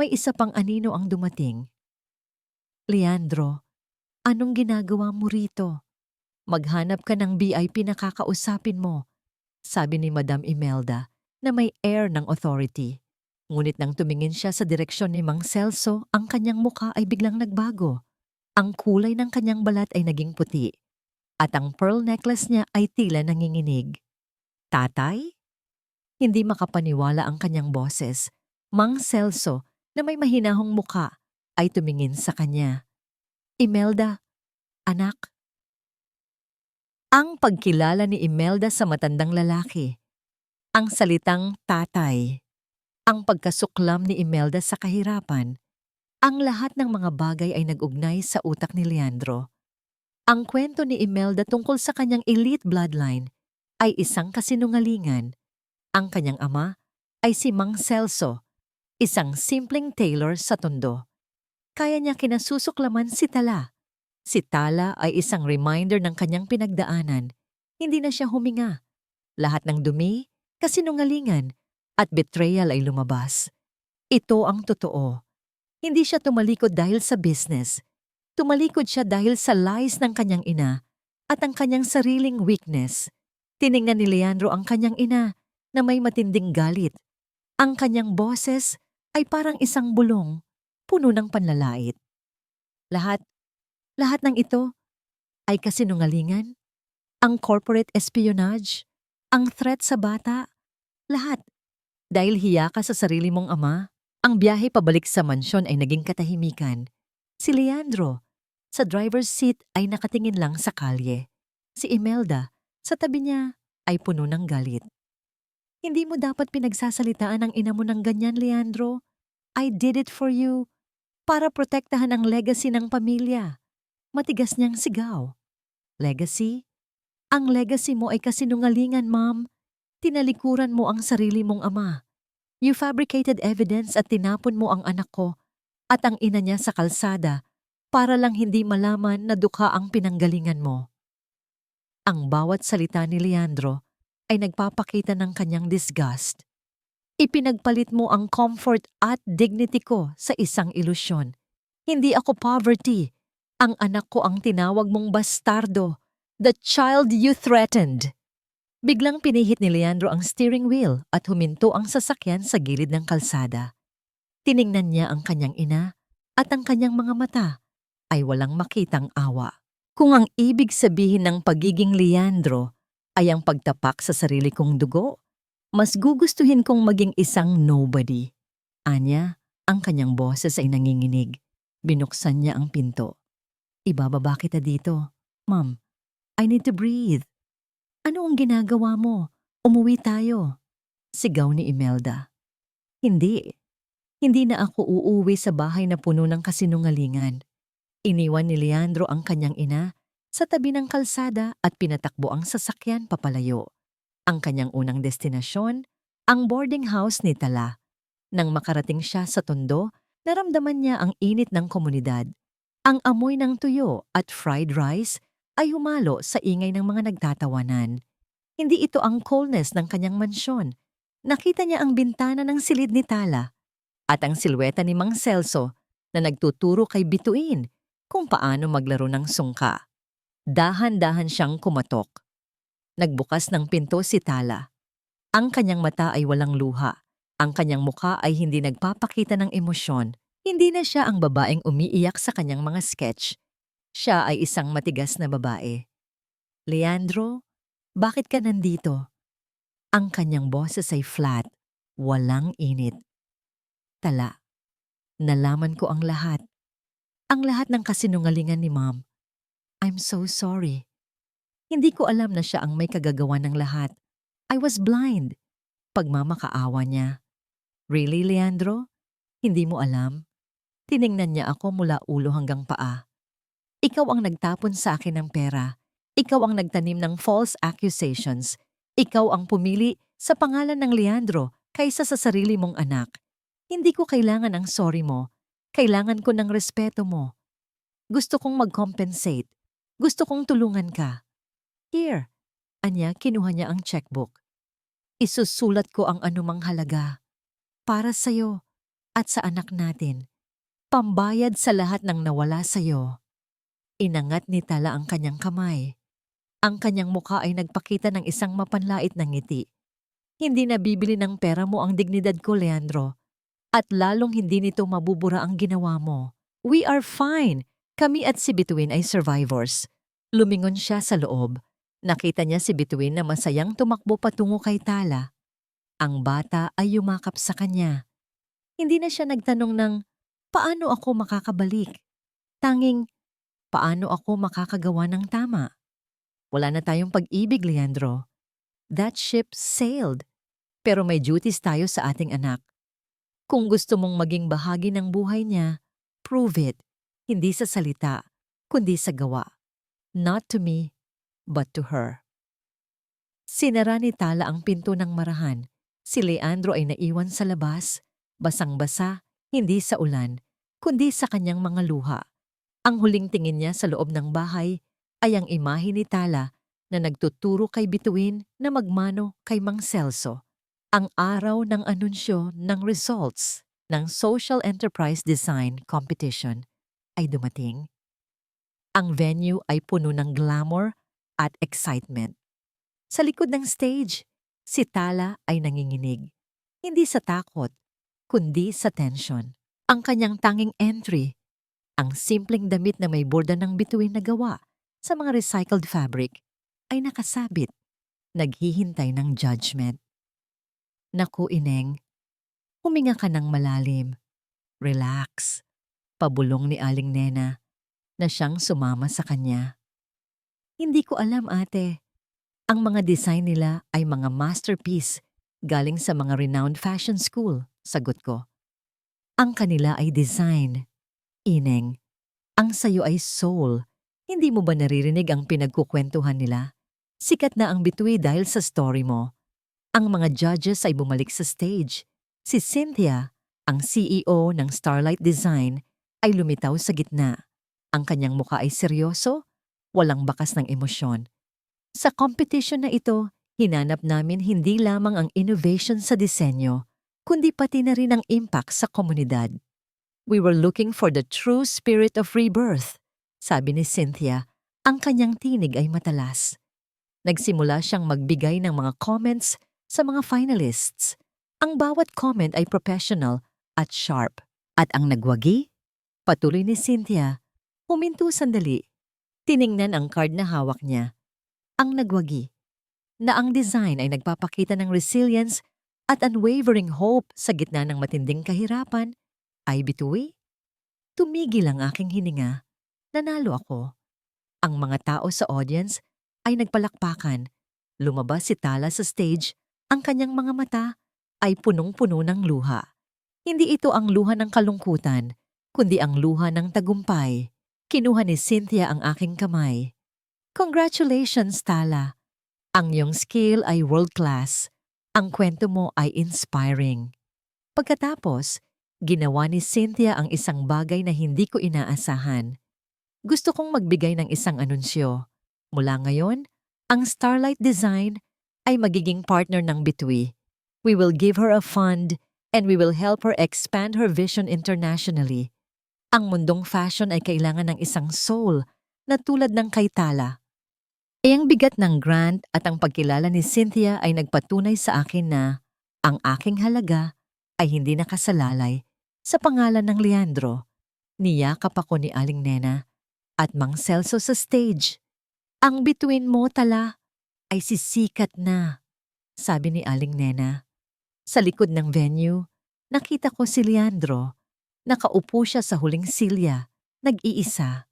may isa pang anino ang dumating. Leandro, anong ginagawa mo rito? Maghanap ka ng VIP na kakausapin mo, sabi ni Madam Imelda na may air ng authority. Ngunit nang tumingin siya sa direksyon ni Mang Celso, ang kanyang muka ay biglang nagbago. Ang kulay ng kanyang balat ay naging puti at ang pearl necklace niya ay tila nanginginig. Tatay? Hindi makapaniwala ang kanyang boses. Mang Celso na may mahinahong muka ay tumingin sa kanya. Imelda, anak. Ang pagkilala ni Imelda sa matandang lalaki. Ang salitang tatay. Ang pagkasuklam ni Imelda sa kahirapan. Ang lahat ng mga bagay ay nag-ugnay sa utak ni Leandro. Ang kwento ni Imelda tungkol sa kanyang elite bloodline ay isang kasinungalingan. Ang kanyang ama ay si Mang Celso, isang simpleng tailor sa Tondo. Kaya niya kinasusuklaman si Tala. Si Tala ay isang reminder ng kanyang pinagdaanan. Hindi na siya huminga. Lahat ng dumi, kasinungalingan, at betrayal ay lumabas. Ito ang totoo. Hindi siya tumalikod dahil sa business. Tumalikod siya dahil sa lies ng kanyang ina at ang kanyang sariling weakness. Tiningnan ni Leandro ang kanyang ina na may matinding galit. Ang kanyang boses ay parang isang bulong, puno ng panlalait. Lahat ng ito ay kasinungalingan, ang corporate espionage, ang threat sa bata, lahat. Dahil hiya ka sa sarili mong ama, ang biyahe pabalik sa mansyon ay naging katahimikan. Si Leandro, sa driver's seat ay nakatingin lang sa kalye. Si Imelda, sa tabi niya, ay puno ng galit. Hindi mo dapat pinagsasalitaan ang ina mo ng ganyan, Leandro. I did it for you. Para protektahan ang legacy ng pamilya. Matigas niyang sigaw. Legacy? Ang legacy mo ay kasinungalingan, Ma'am. Tinalikuran mo ang sarili mong ama. You fabricated evidence at tinapon mo ang anak ko at ang ina niya sa kalsada para lang hindi malaman na dukha ang pinanggalingan mo. Ang bawat salita ni Leandro ay nagpapakita ng kanyang disgust. Ipinagpalit mo ang comfort at dignity ko sa isang ilusyon. Hindi ako poverty. Ang anak ko ang tinawag mong bastardo. The child you threatened. Biglang pinihit ni Leandro ang steering wheel at huminto ang sasakyan sa gilid ng kalsada. Tiningnan niya ang kanyang ina at ang kanyang mga mata ay walang makitang awa. Kung ang ibig sabihin ng pagiging Leandro ay ang pagtapak sa sarili kong dugo, mas gugustuhin kong maging isang nobody. Anya, ang kanyang boses ay nanginginig. Binuksan niya ang pinto. Ibababa kita dito. Ma'am, I need to breathe. Ano ang ginagawa mo? Umuwi tayo. Sigaw ni Imelda. Hindi. Hindi na ako uuwi sa bahay na puno ng kasinungalingan. Iniwan ni Leandro ang kanyang ina sa tabi ng kalsada at pinatakbo ang sasakyan papalayo. Ang kanyang unang destinasyon, ang boarding house ni Tala. Nang makarating siya sa Tondo, naramdaman niya ang init ng komunidad. Ang amoy ng tuyo at fried rice ay humalo sa ingay ng mga nagtatawanan. Hindi ito ang coolness ng kanyang mansyon. Nakita niya ang bintana ng silid ni Tala at ang silweta ni Mang Celso na nagtuturo kay Bituin kung paano maglaro ng sungka. Dahan-dahan siyang kumatok. Nagbukas ng pinto si Tala. Ang kanyang mata ay walang luha. Ang kanyang mukha ay hindi nagpapakita ng emosyon. Hindi na siya ang babaeng umiiyak sa kanyang mga sketch. Siya ay isang matigas na babae. Leandro, bakit ka nandito? Ang kanyang boses ay flat, walang init. Tala, nalaman ko ang lahat. Ang lahat ng kasinungalingan ni Ma'am. I'm so sorry. Hindi ko alam na siya ang may kagagawa ng lahat. I was blind. Pagmamakaawa niya. Really, Leandro? Hindi mo alam? Tiningnan niya ako mula ulo hanggang paa. Ikaw ang nagtapon sa akin ng pera. Ikaw ang nagtanim ng false accusations. Ikaw ang pumili sa pangalan ng Leandro kaysa sa sarili mong anak. Hindi ko kailangan ang sorry mo. Kailangan ko ng respeto mo. Gusto kong mag-compensate. Gusto kong tulungan ka. Here. Anya, kinuha niya ang checkbook. Isusulat ko ang anumang halaga. Para sa'yo at sa anak natin. Pambayad sa lahat ng nawala sa'yo. Inangat ni Tala ang kanyang kamay. Ang kanyang mukha ay nagpakita ng isang mapanlait na ngiti. Hindi nabibili ng pera mo ang dignidad ko, Leandro. At lalong hindi nito mabubura ang ginawa mo. We are fine. Kami at si Bituin ay survivors. Lumingon siya sa loob. Nakita niya si Bituin na masayang tumakbo patungo kay Tala. Ang bata ay yumakap sa kanya. Hindi na siya nagtanong ng, paano ako makakabalik? Tanging, paano ako makakagawa ng tama? Wala na tayong pag-ibig, Leandro. That ship sailed. Pero may duties tayo sa ating anak. Kung gusto mong maging bahagi ng buhay niya, prove it. Hindi sa salita, kundi sa gawa. Not to me, but to her. Sinara ni Tala ang pinto ng marahan. Si Leandro ay naiwan sa labas, basang-basa, hindi sa ulan, kundi sa kanyang mga luha. Ang huling tingin niya sa loob ng bahay ay ang imahe ni Tala na nagtuturo kay Bituin na magmano kay Mang Celso. Ang araw ng anunsyo ng results ng Social Enterprise Design Competition ay dumating. Ang venue ay puno ng glamour at excitement. Sa likod ng stage, si Tala ay nanginginig. Hindi sa takot, kundi sa tension. Ang kanyang tanging entry, ang simpleng damit na may borda ng bituin na gawa sa mga recycled fabric, ay nakasabit, naghihintay ng judgment. Naku, Ineng, huminga ka ng malalim. Relax. Pabulong ni Aling Nena na siyang sumama sa kanya. Hindi ko alam, ate. Ang mga design nila ay mga masterpiece galing sa mga renowned fashion school, sagot ko. Ang kanila ay design. Ineng, ang sayo ay soul. Hindi mo ba naririnig ang pinagkukwentuhan nila? Sikat na ang bituin dahil sa story mo. Ang mga judges ay bumalik sa stage. Si Cynthia, ang CEO ng Starlight Design, ay lumitaw sa gitna. Ang kanyang mukha ay seryoso, walang bakas ng emosyon. Sa competition na ito, hinanap namin hindi lamang ang innovation sa disenyo, kundi pati na rin ang impact sa komunidad. We were looking for the true spirit of rebirth, sabi ni Cynthia. Ang kanyang tinig ay matalas. Nagsimula siyang magbigay ng mga comments sa mga finalists. Ang bawat comment ay professional at sharp. At ang nagwagi? Patuloy ni Cynthia. Huminto sandali. Tiningnan ang card na hawak niya. Ang nagwagi, na ang design ay nagpapakita ng resilience at unwavering hope sa gitna ng matinding kahirapan, ay bituin. Tumigil ang aking hininga. Nanalo ako. Ang mga tao sa audience ay nagpalakpakan. Lumabas si Tala sa stage. Ang kanyang mga mata ay punong-puno ng luha. Hindi ito ang luha ng kalungkutan, kundi ang luha ng tagumpay. Kinuha ni Cynthia ang aking kamay. Congratulations, Tala. Ang iyong skill ay world-class. Ang kwento mo ay inspiring. Pagkatapos, ginawa ni Cynthia ang isang bagay na hindi ko inaasahan. Gusto kong magbigay ng isang anunsyo. Mula ngayon, ang Starlight Design ay magiging partner ng Bitwi. We will give her a fund and we will help her expand her vision internationally. Ang mundong fashion ay kailangan ng isang soul na tulad ng kay Tala. Ang bigat ng grant at ang pagkilala ni Cynthia ay nagpatunay sa akin na ang aking halaga ay hindi nakasalalay sa pangalan ng Leandro. Niyakap ako ni Aling Nena at Mang Celso sa stage. Ang bituin mo, Tala, ay sisikat na, sabi ni Aling Nena. Sa likod ng venue, nakita ko si Leandro. Nakaupo siya sa huling silya, nag-iisa.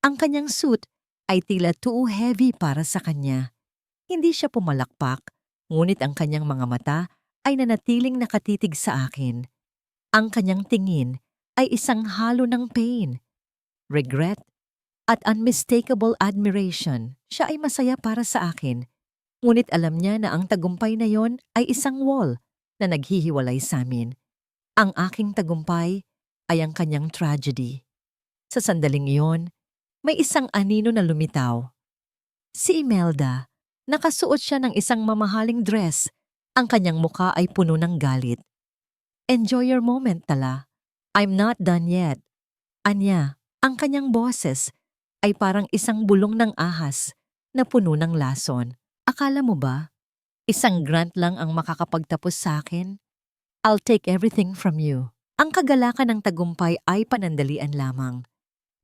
Ang kanyang suit ay tila too heavy para sa kanya. Hindi siya pumalakpak, ngunit ang kanyang mga mata ay nanatiling nakatitig sa akin. Ang kanyang tingin ay isang halo ng pain, regret, at unmistakable admiration. Siya ay masaya para sa akin. Ngunit alam niya na ang tagumpay na yon ay isang wall na naghihiwalay sa amin. Ang aking tagumpay ay ang kanyang tragedy. Sa sandaling iyon, may isang anino na lumitaw. Si Imelda, nakasuot siya ng isang mamahaling dress. Ang kanyang muka ay puno ng galit. Enjoy your moment, Tala. I'm not done yet. Anya, ang kanyang boses ay parang isang bulong ng ahas na puno ng lason. Akala mo ba, isang grant lang ang makakapagtapos sa akin? I'll take everything from you. Ang kagalakan ng tagumpay ay panandalian lamang.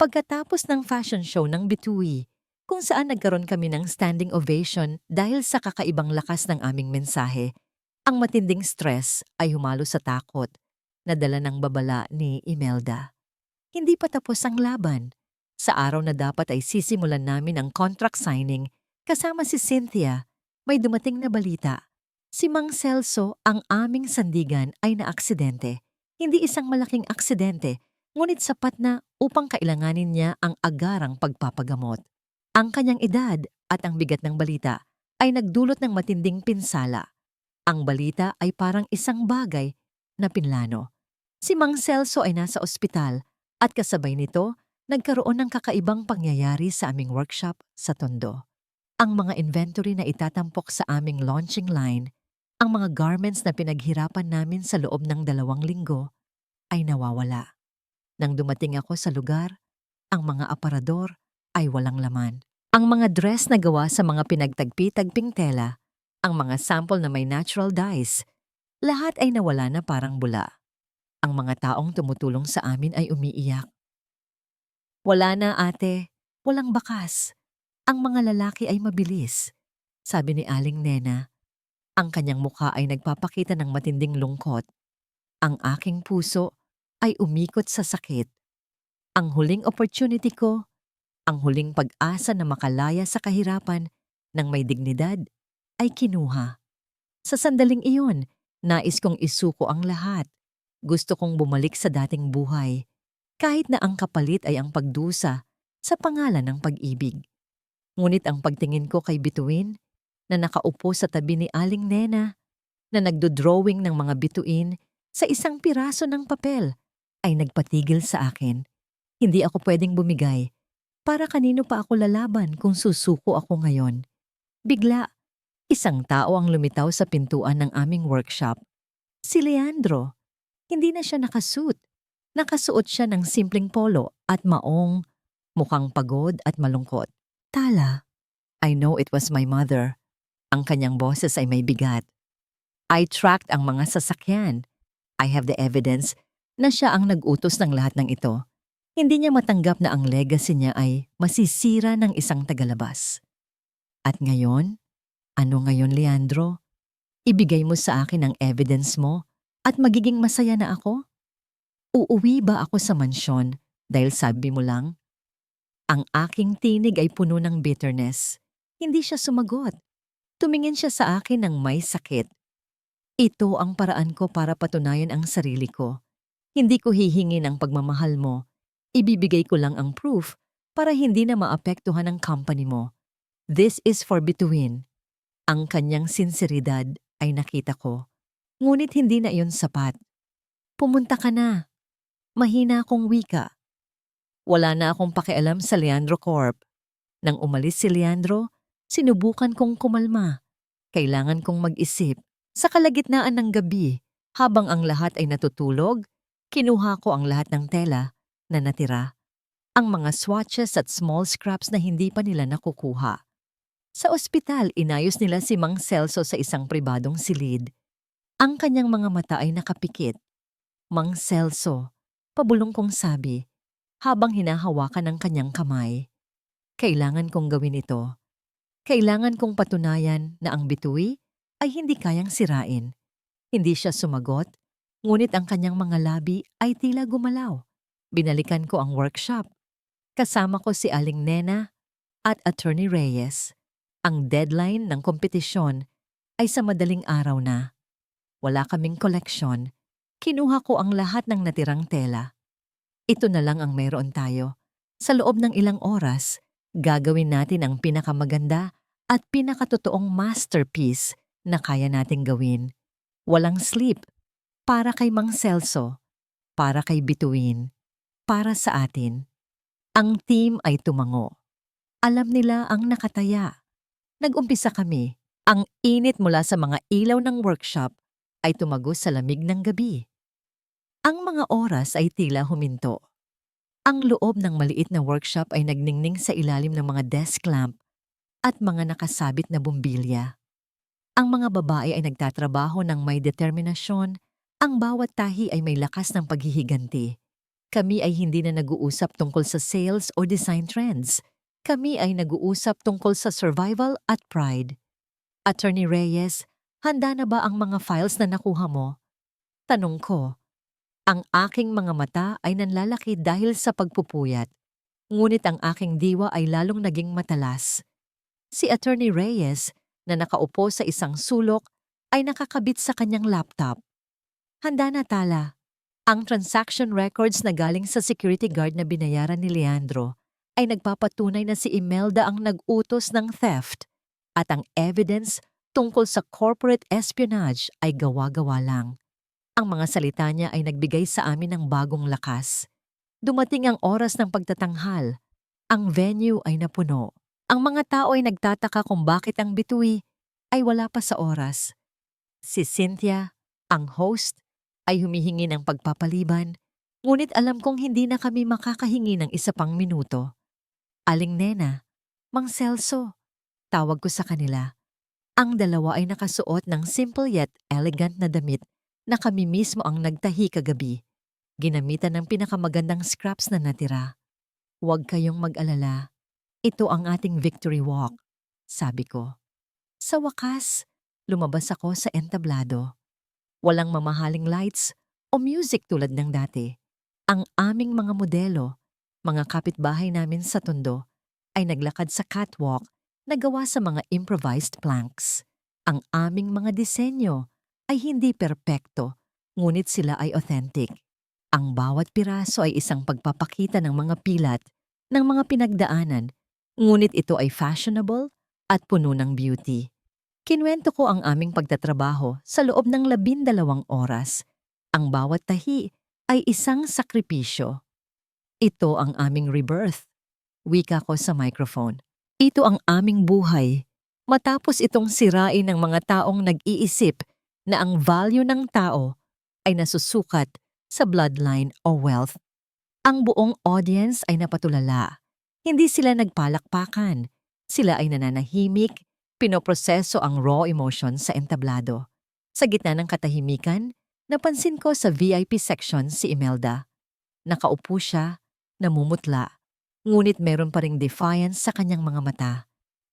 Pagkatapos ng fashion show ng Bitui, kung saan nagkaroon kami ng standing ovation dahil sa kakaibang lakas ng aming mensahe, ang matinding stress ay humalo sa takot na dala ng babala ni Imelda. Hindi pa tapos ang laban. Sa araw na dapat ay sisimulan namin ang contract signing kasama si Cynthia, may dumating na balita. Si Mang Celso, ang aming sandigan, ay naaksidente. Hindi isang malaking aksidente, ngunit sapat na upang kailanganin niya ang agarang pagpapagamot. Ang kanyang edad at ang bigat ng balita ay nagdulot ng matinding pinsala. Ang balita ay parang isang bagay na pinlano. Si Mang Celso ay nasa ospital at kasabay nito, nagkaroon ng kakaibang pangyayari sa aming workshop sa Tondo. Ang mga inventory na itatampok sa aming launching line, ang mga garments na pinaghirapan namin sa loob ng 2 linggo, ay nawawala. Nang dumating ako sa lugar, ang mga aparador ay walang laman. Ang mga dress na gawa sa mga pinagtagpi-tagping tela, ang mga sample na may natural dyes, lahat ay nawala na parang bula. Ang mga taong tumutulong sa amin ay umiiyak. Wala na, ate. Walang bakas. Ang mga lalaki ay mabilis, sabi ni Aling Nena. Ang kanyang mukha ay nagpapakita ng matinding lungkot. Ang aking puso ay umikot sa sakit. Ang huling opportunity ko, ang huling pag-asa na makalaya sa kahirapan ng may dignidad, ay kinuha. Sa sandaling iyon, nais kong isuko ang lahat. Gusto kong bumalik sa dating buhay, kahit na ang kapalit ay ang pagdusa sa pangalan ng pag-ibig. Ngunit ang pagtingin ko kay Bituin, na nakaupo sa tabi ni Aling Nena, na nagdo-drawing ng mga bituin sa isang piraso ng papel, ay nagpatigil sa akin. Hindi ako pwedeng bumigay. Para kanino pa ako lalaban kung susuko ako ngayon? Bigla, isang tao ang lumitaw sa pintuan ng aming workshop. Si Leandro. Hindi na siya nakasuot. Nakasuot siya ng simpleng polo at maong, mukhang pagod at malungkot. Tala, I know it was my mother. Ang kanyang boses ay may bigat. I tracked ang mga sasakyan. I have the evidence na siya ang nag-utos ng lahat ng ito. Hindi niya matanggap na ang legacy niya ay masisira ng isang tagalabas. At ngayon? Ano ngayon, Leandro? Ibigay mo sa akin ang evidence mo at magiging masaya na ako? Uuwi ba ako sa mansyon dahil sabi mo lang? Ang aking tinig ay puno ng bitterness. Hindi siya sumagot. Tumingin siya sa akin ng may sakit. Ito ang paraan ko para patunayan ang sarili ko. Hindi ko hihingi ng pagmamahal mo. Ibibigay ko lang ang proof para hindi na maapektuhan ang company mo. This is for Bituin. Ang kanyang sinseridad ay nakita ko. Ngunit hindi na iyon sapat. Pumunta ka na. Mahina akong wika. Wala na akong pakialam sa Leandro Corp. Nang umalis si Leandro, sinubukan kong kumalma. Kailangan kong mag-isip. Sa kalagitnaan ng gabi, habang ang lahat ay natutulog, kinuha ko ang lahat ng tela na natira. Ang mga swatches at small scraps na hindi pa nila nakukuha. Sa ospital, inayos nila si Mang Celso sa isang pribadong silid. Ang kanyang mga mata ay nakapikit. Mang Celso, pabulong kong sabi, habang hinahawakan ng kanyang kamay. Kailangan kong gawin ito. Kailangan kong patunayan na ang Bitui ay hindi kayang sirain. Hindi siya sumagot, ngunit ang kanyang mga labi ay tila gumalaw. Binalikan ko ang workshop. Kasama ko si Aling Nena at Attorney Reyes. Ang deadline ng kompetisyon ay sa madaling araw na. Wala kaming koleksyon. Kinuha ko ang lahat ng natirang tela. Ito na lang ang meron tayo. Sa loob ng ilang oras, gagawin natin ang pinakamaganda at pinakatotoong masterpiece na kaya nating gawin. Walang sleep, para kay Mang Celso, para kay Bituin, para sa atin. Ang team ay tumango. Alam nila ang nakataya. Nag-umpisa kami. Ang init mula sa mga ilaw ng workshop ay tumagos sa lamig ng gabi. Ang mga oras ay tila huminto. Ang loob ng maliit na workshop ay nagningning sa ilalim ng mga desk lamp at mga nakasabit na bumbilya. Ang mga babae ay nagtatrabaho ng may determinasyon. Ang bawat tahi ay may lakas ng paghihiganti. Kami ay hindi na nag-uusap tungkol sa sales o design trends. Kami ay nag-uusap tungkol sa survival at pride. Attorney Reyes, handa na ba ang mga files na nakuha mo? Tanong ko. Ang aking mga mata ay nanlalaki dahil sa pagpupuyat. Ngunit ang aking diwa ay lalong naging matalas. Si Attorney Reyes, na nakaupo sa isang sulok, ay nakakabit sa kanyang laptop. Handa na, Tala. Ang transaction records na galing sa security guard na binayaran ni Leandro ay nagpapatunay na si Imelda ang nag-utos ng theft at ang evidence tungkol sa corporate espionage ay gawa-gawa lang. Ang mga salita niya ay nagbigay sa amin ng bagong lakas. Dumating ang oras ng pagtatanghal. Ang venue ay napuno. Ang mga tao ay nagtataka kung bakit ang Bituin ay wala pa sa oras. Si Cynthia, ang host, ay humihingi ng pagpapaliban, ngunit alam kong hindi na kami makakahingi ng isa pang minuto. Aling Nena, Mang Celso, tawag ko sa kanila. Ang dalawa ay nakasuot ng simple yet elegant na damit na kami mismo ang nagtahi kagabi. Ginamitan ng pinakamagandang scraps na natira. Huwag kayong mag-alala. Ito ang ating victory walk, sabi ko. Sa wakas, lumabas ako sa entablado. Walang mamahaling lights o music tulad ng dati. Ang aming mga modelo, mga kapitbahay namin sa Tondo, ay naglakad sa catwalk na gawa sa mga improvised planks. Ang aming mga disenyo ay hindi perpekto, ngunit sila ay authentic. Ang bawat piraso ay isang pagpapakita ng mga pilat, ng mga pinagdaanan, ngunit ito ay fashionable at puno ng beauty. Kinwento ko ang aming pagtatrabaho sa loob ng 12 oras. Ang bawat tahi ay isang sakripisyo. Ito ang aming rebirth. Wika ko sa microphone. Ito ang aming buhay. Matapos itong sirain ng mga taong nag-iisip na ang value ng tao ay nasusukat sa bloodline o wealth. Ang buong audience ay napatulala. Hindi sila nagpalakpakan. Sila ay nananahimik, pinoproseso ang raw emotions sa entablado. Sa gitna ng katahimikan, napansin ko sa VIP section si Imelda. Nakaupo siya, namumutla, ngunit meron pa ring defiance sa kanyang mga mata.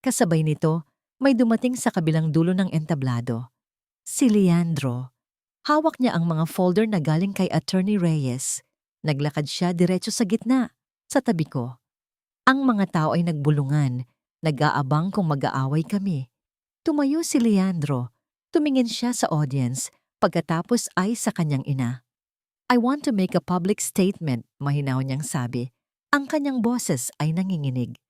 Kasabay nito, may dumating sa kabilang dulo ng entablado. Si Leandro. Hawak niya ang mga folder na galing kay Attorney Reyes. Naglakad siya diretso sa gitna, sa tabi ko. Ang mga tao ay nagbulungan, nag-aabang kung mag-aaway kami. Tumayo si Leandro. Tumingin siya sa audience, pagkatapos ay sa kanyang ina. I want to make a public statement, mahinaw niyang sabi. Ang kanyang boses ay nanginginig.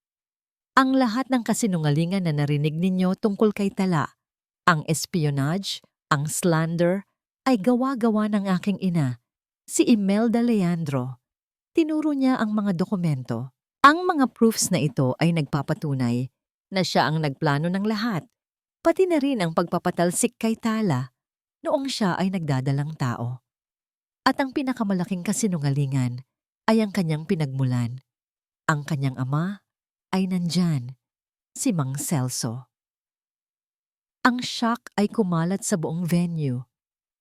Ang lahat ng kasinungalingan na narinig ninyo tungkol kay Tala, ang espionage, ang slander, ay gawa-gawa ng aking ina, si Imelda Leandro. Tinuro niya ang mga dokumento. Ang mga proofs na ito ay nagpapatunay na siya ang nagplano ng lahat, pati na rin ang pagpapatalsik kay Tala noong siya ay nagdadalang tao. At ang pinakamalaking kasinungalingan ay ang kanyang pinagmulan. Ang kanyang ama ay nandyan, si Mang Celso. Ang shock ay kumalat sa buong venue.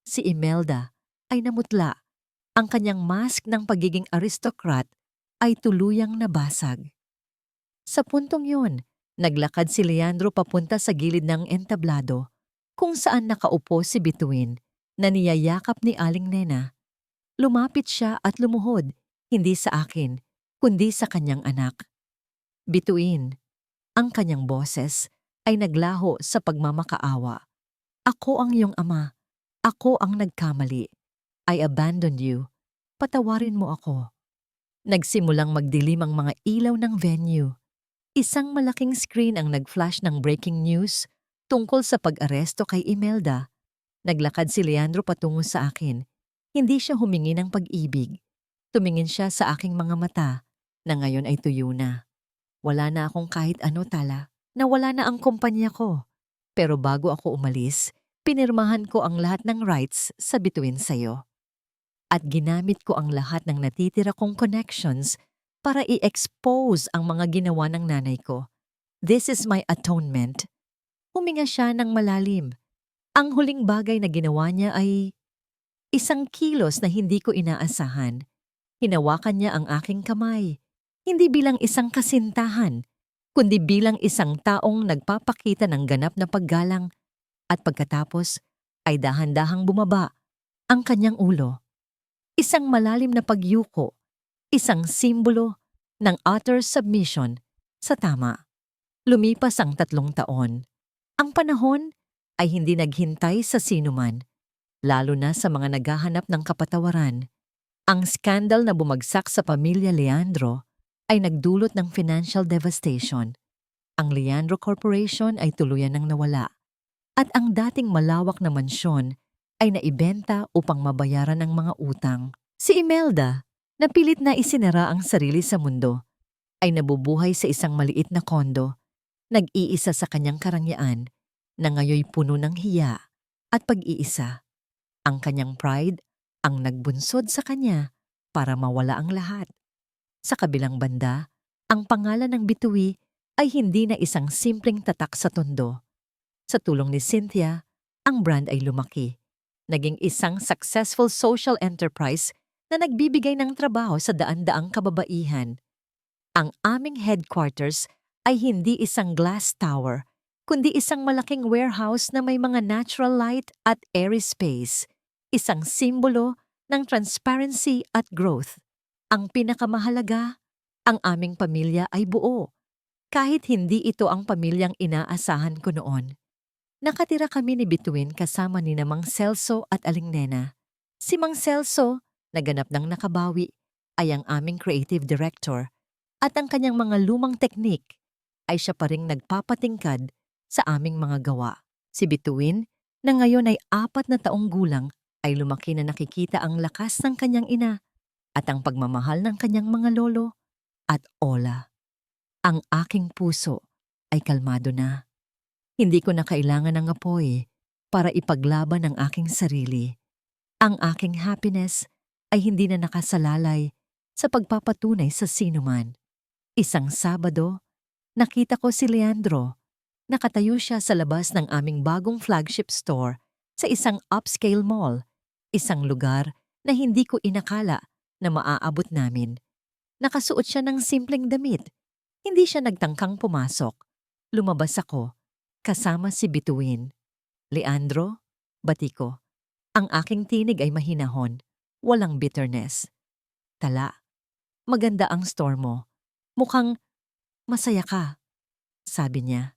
Si Imelda ay namutla. Ang kanyang mask ng pagiging aristocrat ay tuluyang nabasag. Sa puntong yun, naglakad si Leandro papunta sa gilid ng entablado kung saan nakaupo si Bituin na niyayakap ni Aling Nena. Lumapit siya at lumuhod, hindi sa akin, kundi sa kanyang anak. Bituin, ang kanyang boses ay naglaho sa pagmamakaawa. Ako ang iyong ama. Ako ang nagkamali. I abandoned you. Patawarin mo ako. Nagsimulang magdilim ang mga ilaw ng venue. Isang malaking screen ang nag-flash ng breaking news tungkol sa pag-aresto kay Imelda. Naglakad si Leandro patungo sa akin. Hindi siya humingi ng pag-ibig. Tumingin siya sa aking mga mata na ngayon ay tuyo na. Wala na akong kahit ano, Tala. Nawala na ang kumpanya ko. Pero bago ako umalis, pinirmahan ko ang lahat ng rights sa bituin sa'yo. At ginamit ko ang lahat ng natitira kong connections para i-expose ang mga ginawa ng nanay ko. This is my atonement. Huminga siya ng malalim. Ang huling bagay na ginawa niya ay isang kilos na hindi ko inaasahan. Hinawakan niya ang aking kamay. Hindi bilang isang kasintahan, kundi bilang isang taong nagpapakita ng ganap na paggalang, at pagkatapos ay dahan-dahang bumaba ang kanyang ulo. Isang malalim na pagyuko, isang simbolo ng utter submission sa tama. Lumipas ang 3 taon. Ang panahon ay hindi naghintay sa sinuman, lalo na sa mga naghahanap ng kapatawaran. Ang skandal na bumagsak sa pamilya Leandro ay nagdulot ng financial devastation. Ang Leandro Corporation ay tuluyan ng nawala at ang dating malawak na mansyon ay naibenta upang mabayaran ang mga utang. Si Imelda, na pilit na isinara ang sarili sa mundo, ay nabubuhay sa isang maliit na kondo, nag-iisa sa kanyang karangyaan na ngayoy puno ng hiya at pag-iisa. Ang kanyang pride ang nagbunsod sa kanya para mawala ang lahat. Sa kabilang banda, ang pangalan ng bituin ay hindi na isang simpleng tatak sa tondo. Sa tulong ni Cynthia, ang brand ay lumaki. Naging isang successful social enterprise na nagbibigay ng trabaho sa daan-daang kababaihan. Ang aming headquarters ay hindi isang glass tower, kundi isang malaking warehouse na may mga natural light at airy space. Isang simbolo ng transparency at growth. Ang pinakamahalaga, ang aming pamilya ay buo. Kahit hindi ito ang pamilyang inaasahan ko noon. Nakatira kami ni Bituin kasama ni Mang Celso at Aling Nena. Si Mang Celso, naganap ng nakabawi, ay ang aming creative director at ang kanyang mga lumang teknik ay siya pa ring nagpapatingkad sa aming mga gawa. Si Bituin, na ngayon ay 4 na taong gulang, ay lumaki na nakikita ang lakas ng kanyang ina at ang pagmamahal ng kanyang mga lolo at ola. Ang aking puso ay kalmado na. Hindi ko na kailangan ng apoy para ipaglaban ang aking sarili. Ang aking happiness ay hindi na nakasalalay sa pagpapatunay sa sinuman. Isang Sabado, nakita ko si Leandro. Nakatayo siya sa labas ng aming bagong flagship store sa isang upscale mall, isang lugar na hindi ko inakala na maaabot namin. Nakasuot siya ng simpleng damit. Hindi siya nagtangkang pumasok. Lumabas ako, kasama si Bituin. Leandro, bati ko. Ang aking tinig ay mahinahon, walang bitterness. Tala, maganda ang store mo. Mukhang masaya ka, sabi niya.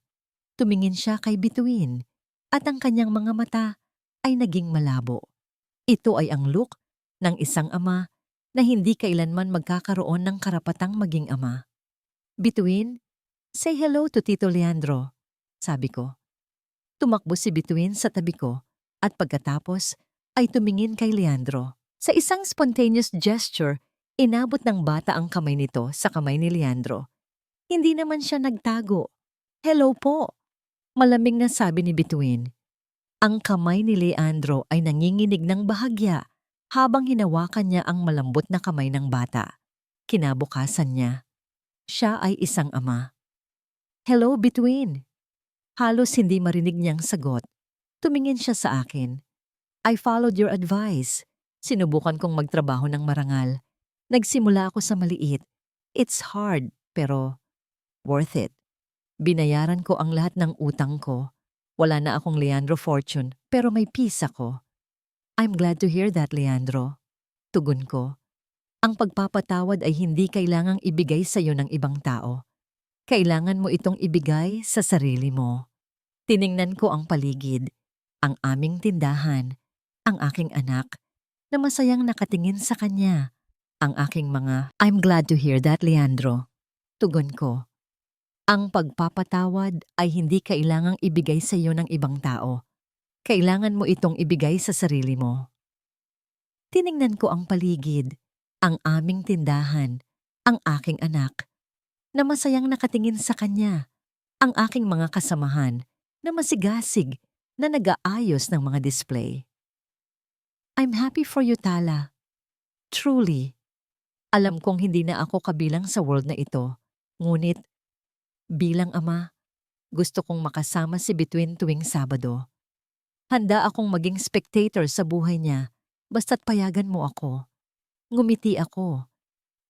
Tumingin siya kay Bituin at ang kanyang mga mata ay naging malabo. Ito ay ang look ng isang ama na hindi kailanman magkakaroon ng karapatang maging ama. Bituin, say hello to Tito Leandro, sabi ko. Tumakbo si Bituin sa tabi ko at pagkatapos ay tumingin kay Leandro. Sa isang spontaneous gesture, inabot ng bata ang kamay nito sa kamay ni Leandro. Hindi naman siya nagtago. Hello po, malamig na sabi ni Bituin. Ang kamay ni Leandro ay nanginginig ng bahagya habang hinawakan niya ang malambot na kamay ng bata. Kinabukasan niya, siya ay isang ama. Hello, Bituin. Halos hindi marinig niyang sagot. Tumingin siya sa akin. I followed your advice. Sinubukan kong magtrabaho ng marangal. Nagsimula ako sa maliit. It's hard, pero worth it. Binayaran ko ang lahat ng utang ko. Wala na akong Leandro fortune, pero may peace ako. I'm glad to hear that, Leandro. Tugon ko. Ang pagpapatawad ay hindi kailangang ibigay sa iyo ng ibang tao. Kailangan mo itong ibigay sa sarili mo. Tiningnan ko ang paligid, ang aming tindahan, ang aking anak, na masayang nakatingin sa kanya. Ang aking mga, I'm glad to hear that, Leandro. Tugon ko. Ang pagpapatawad ay hindi kailangang ibigay sa iyo ng ibang tao. Kailangan mo itong ibigay sa sarili mo. Tiningnan ko ang paligid, ang aming tindahan, ang aking anak, na masayang nakatingin sa kanya, ang aking mga kasamahan, na masigasig, na nag-aayos ng mga display. I'm happy for you, Tala. Truly. Alam kong hindi na ako kabilang sa world na ito. Ngunit, bilang ama, gusto kong makasama si Bituin tuwing Sabado. Handa akong maging spectator sa buhay niya, basta't payagan mo ako. Ngumiti ako.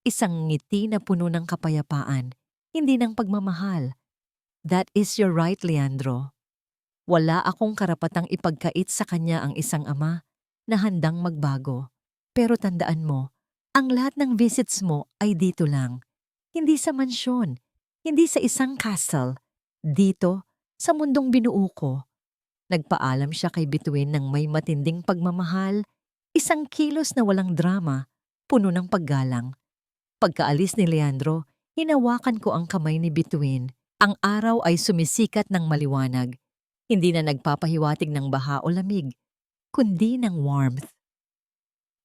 Isang ngiti na puno ng kapayapaan, hindi ng pagmamahal. That is your right, Leandro. Wala akong karapatang ipagkait sa kanya ang isang ama na handang magbago. Pero tandaan mo, ang lahat ng visits mo ay dito lang. Hindi sa mansyon, hindi sa isang castle. Dito, sa mundong binuo ko. Nagpaalam siya kay Bituin ng may matinding pagmamahal, isang kilos na walang drama, puno ng paggalang. Pagkaalis ni Leandro, hinawakan ko ang kamay ni Bituin. Ang araw ay sumisikat ng maliwanag. Hindi na nagpapahiwatig ng baha o lamig, kundi ng warmth.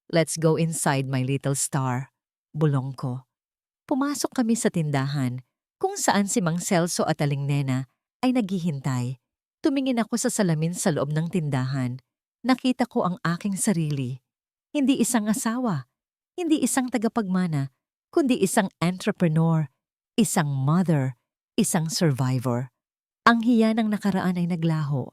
Let's go inside, my little star. Bulong ko. Pumasok kami sa tindahan, kung saan si Mang Celso at Aling Nena ay naghihintay. Tumingin ako sa salamin sa loob ng tindahan. Nakita ko ang aking sarili. Hindi isang asawa, hindi isang tagapagmana, kundi isang entrepreneur, isang mother, isang survivor. Ang hiya ng nakaraan ay naglaho.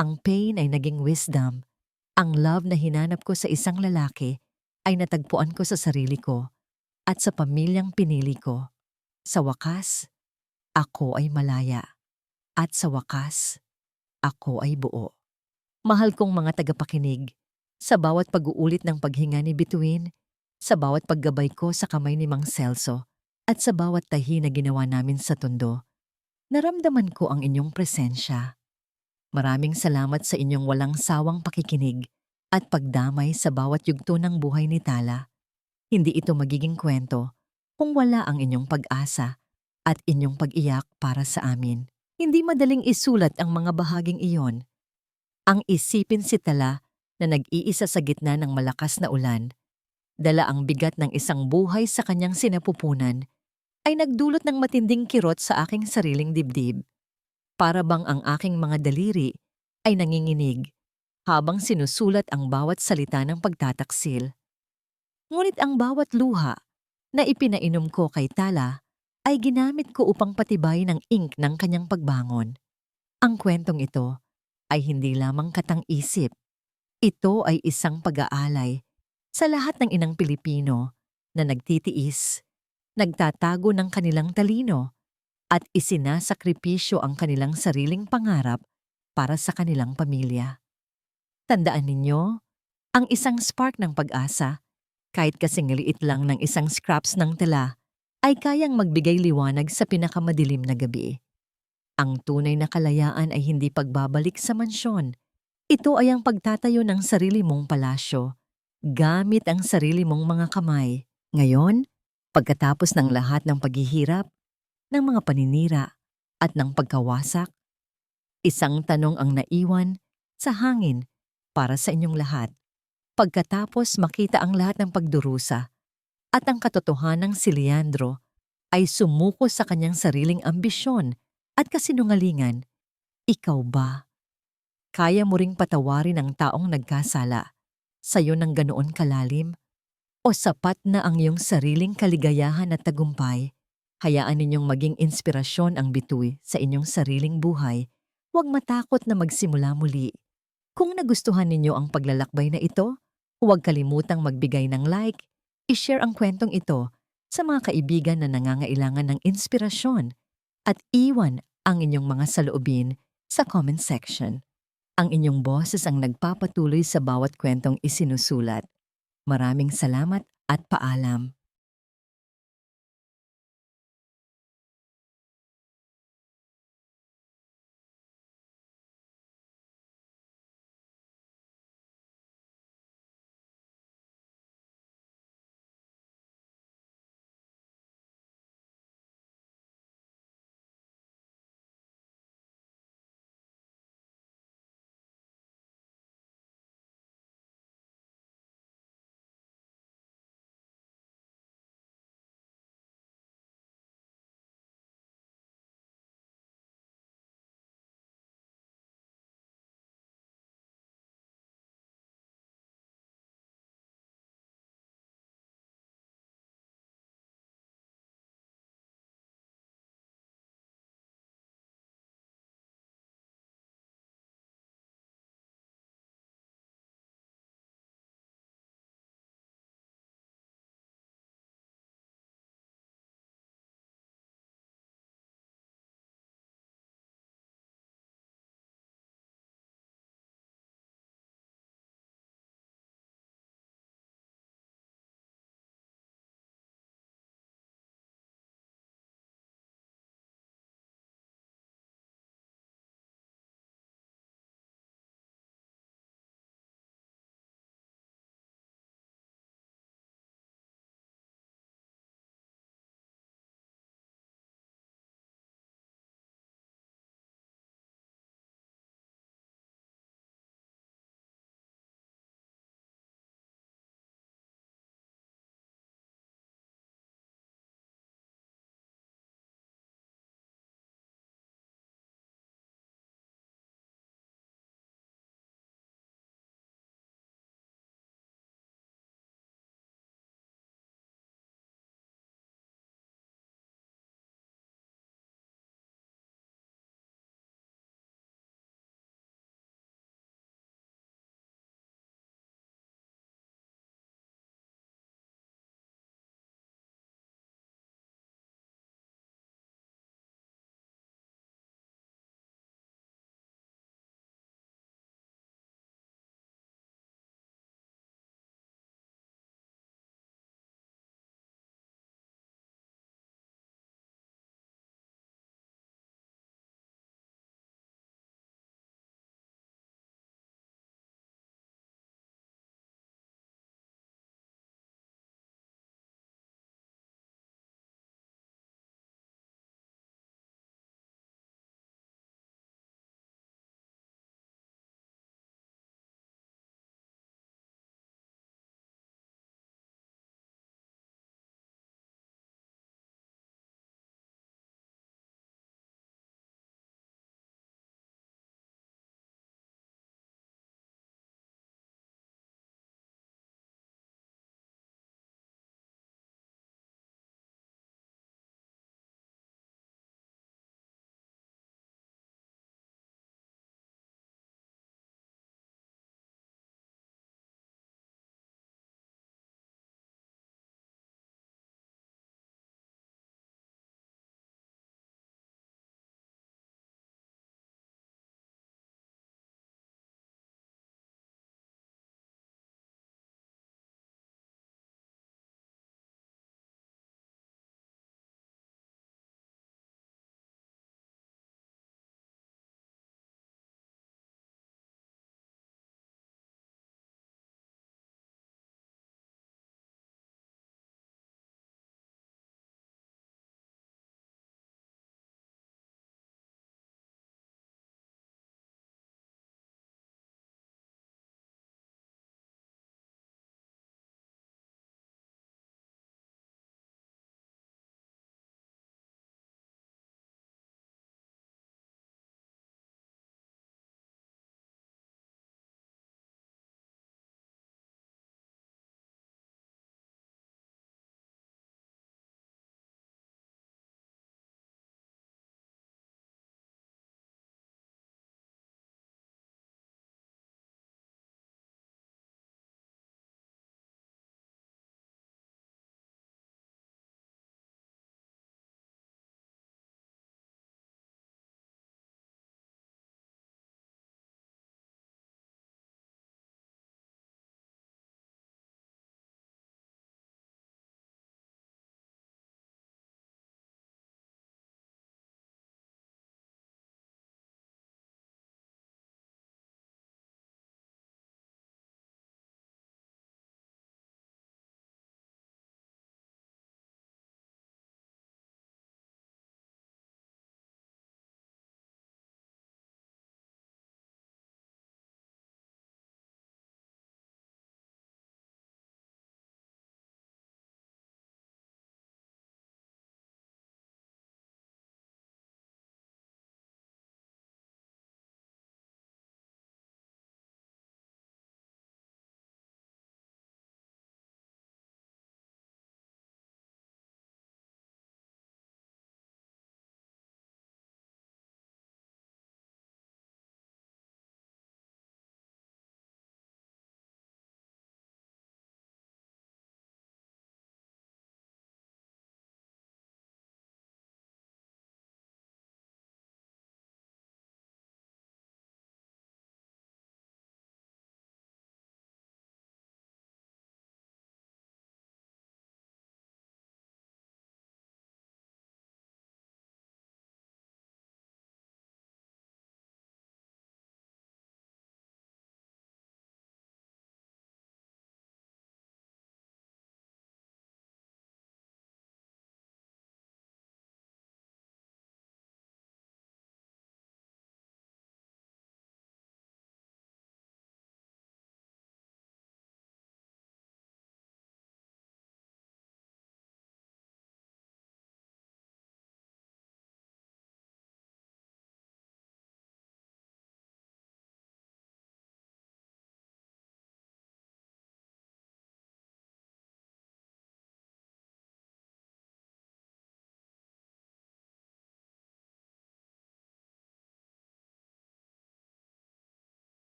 Ang pain ay naging wisdom. Ang love na hinanap ko sa isang lalaki ay natagpuan ko sa sarili ko at sa pamilyang pinili ko. Sa wakas, ako ay malaya. At sa wakas, ako ay buo. Mahal kong mga tagapakinig, sa bawat pag-uulit ng paghinga ni Bituin, sa bawat paggabay ko sa kamay ni Mang Celso, at sa bawat tahi na ginawa namin sa Tondo, naramdaman ko ang inyong presensya. Maraming salamat sa inyong walang sawang pakikinig at pagdamay sa bawat yugto ng buhay ni Tala. Hindi ito magiging kwento kung wala ang inyong pag-asa at inyong pag-iyak para sa amin. Hindi madaling isulat ang mga bahaging iyon. Ang isipin si Tala na nag-iisa sa gitna ng malakas na ulan, dala ang bigat ng isang buhay sa kanyang sinapupunan, ay nagdulot ng matinding kirot sa aking sariling dibdib. Para bang ang aking mga daliri ay nanginginig habang sinusulat ang bawat salita ng pagtataksil. Ngunit ang bawat luha na ipinainom ko kay Tala ay ginamit ko upang patibay ng ink ng kanyang pagbangon. Ang kwentong ito ay hindi lamang katang-isip. Ito ay isang pag-aalay sa lahat ng inang Pilipino na nagtitiis, nagtatago ng kanilang talino, at isinasakripisyo ang kanilang sariling pangarap para sa kanilang pamilya. Tandaan ninyo, ang isang spark ng pag-asa, kahit kasing liit lang ng isang scraps ng tela, ay kayang magbigay liwanag sa pinakamadilim na gabi. Ang tunay na kalayaan ay hindi pagbabalik sa mansyon. Ito ay ang pagtatayo ng sarili mong palasyo, gamit ang sarili mong mga kamay. Ngayon, pagkatapos ng lahat ng paghihirap, ng mga paninira, at ng pagkawasak, isang tanong ang naiwan sa hangin para sa inyong lahat. Pagkatapos makita ang lahat ng pagdurusa at ang katotohanang si Leandro ay sumuko sa kanyang sariling ambisyon at kasinungalingan, ikaw ba? Kaya mo ring patawarin ang taong nagkasala sa'yo ng ganoon kalalim? O sapat na ang iyong sariling kaligayahan at tagumpay? Hayaan ninyong maging inspirasyon ang Bituy sa inyong sariling buhay. Huwag matakot na magsimula muli. Kung nagustuhan ninyo ang paglalakbay na ito, huwag kalimutang magbigay ng like, i-share ang kwentong ito sa mga kaibigan na nangangailangan ng inspirasyon, at iwan ang inyong mga saloobin sa comment section. Ang inyong boses ang nagpapatuloy sa bawat kwentong isinusulat. Maraming salamat at paalam.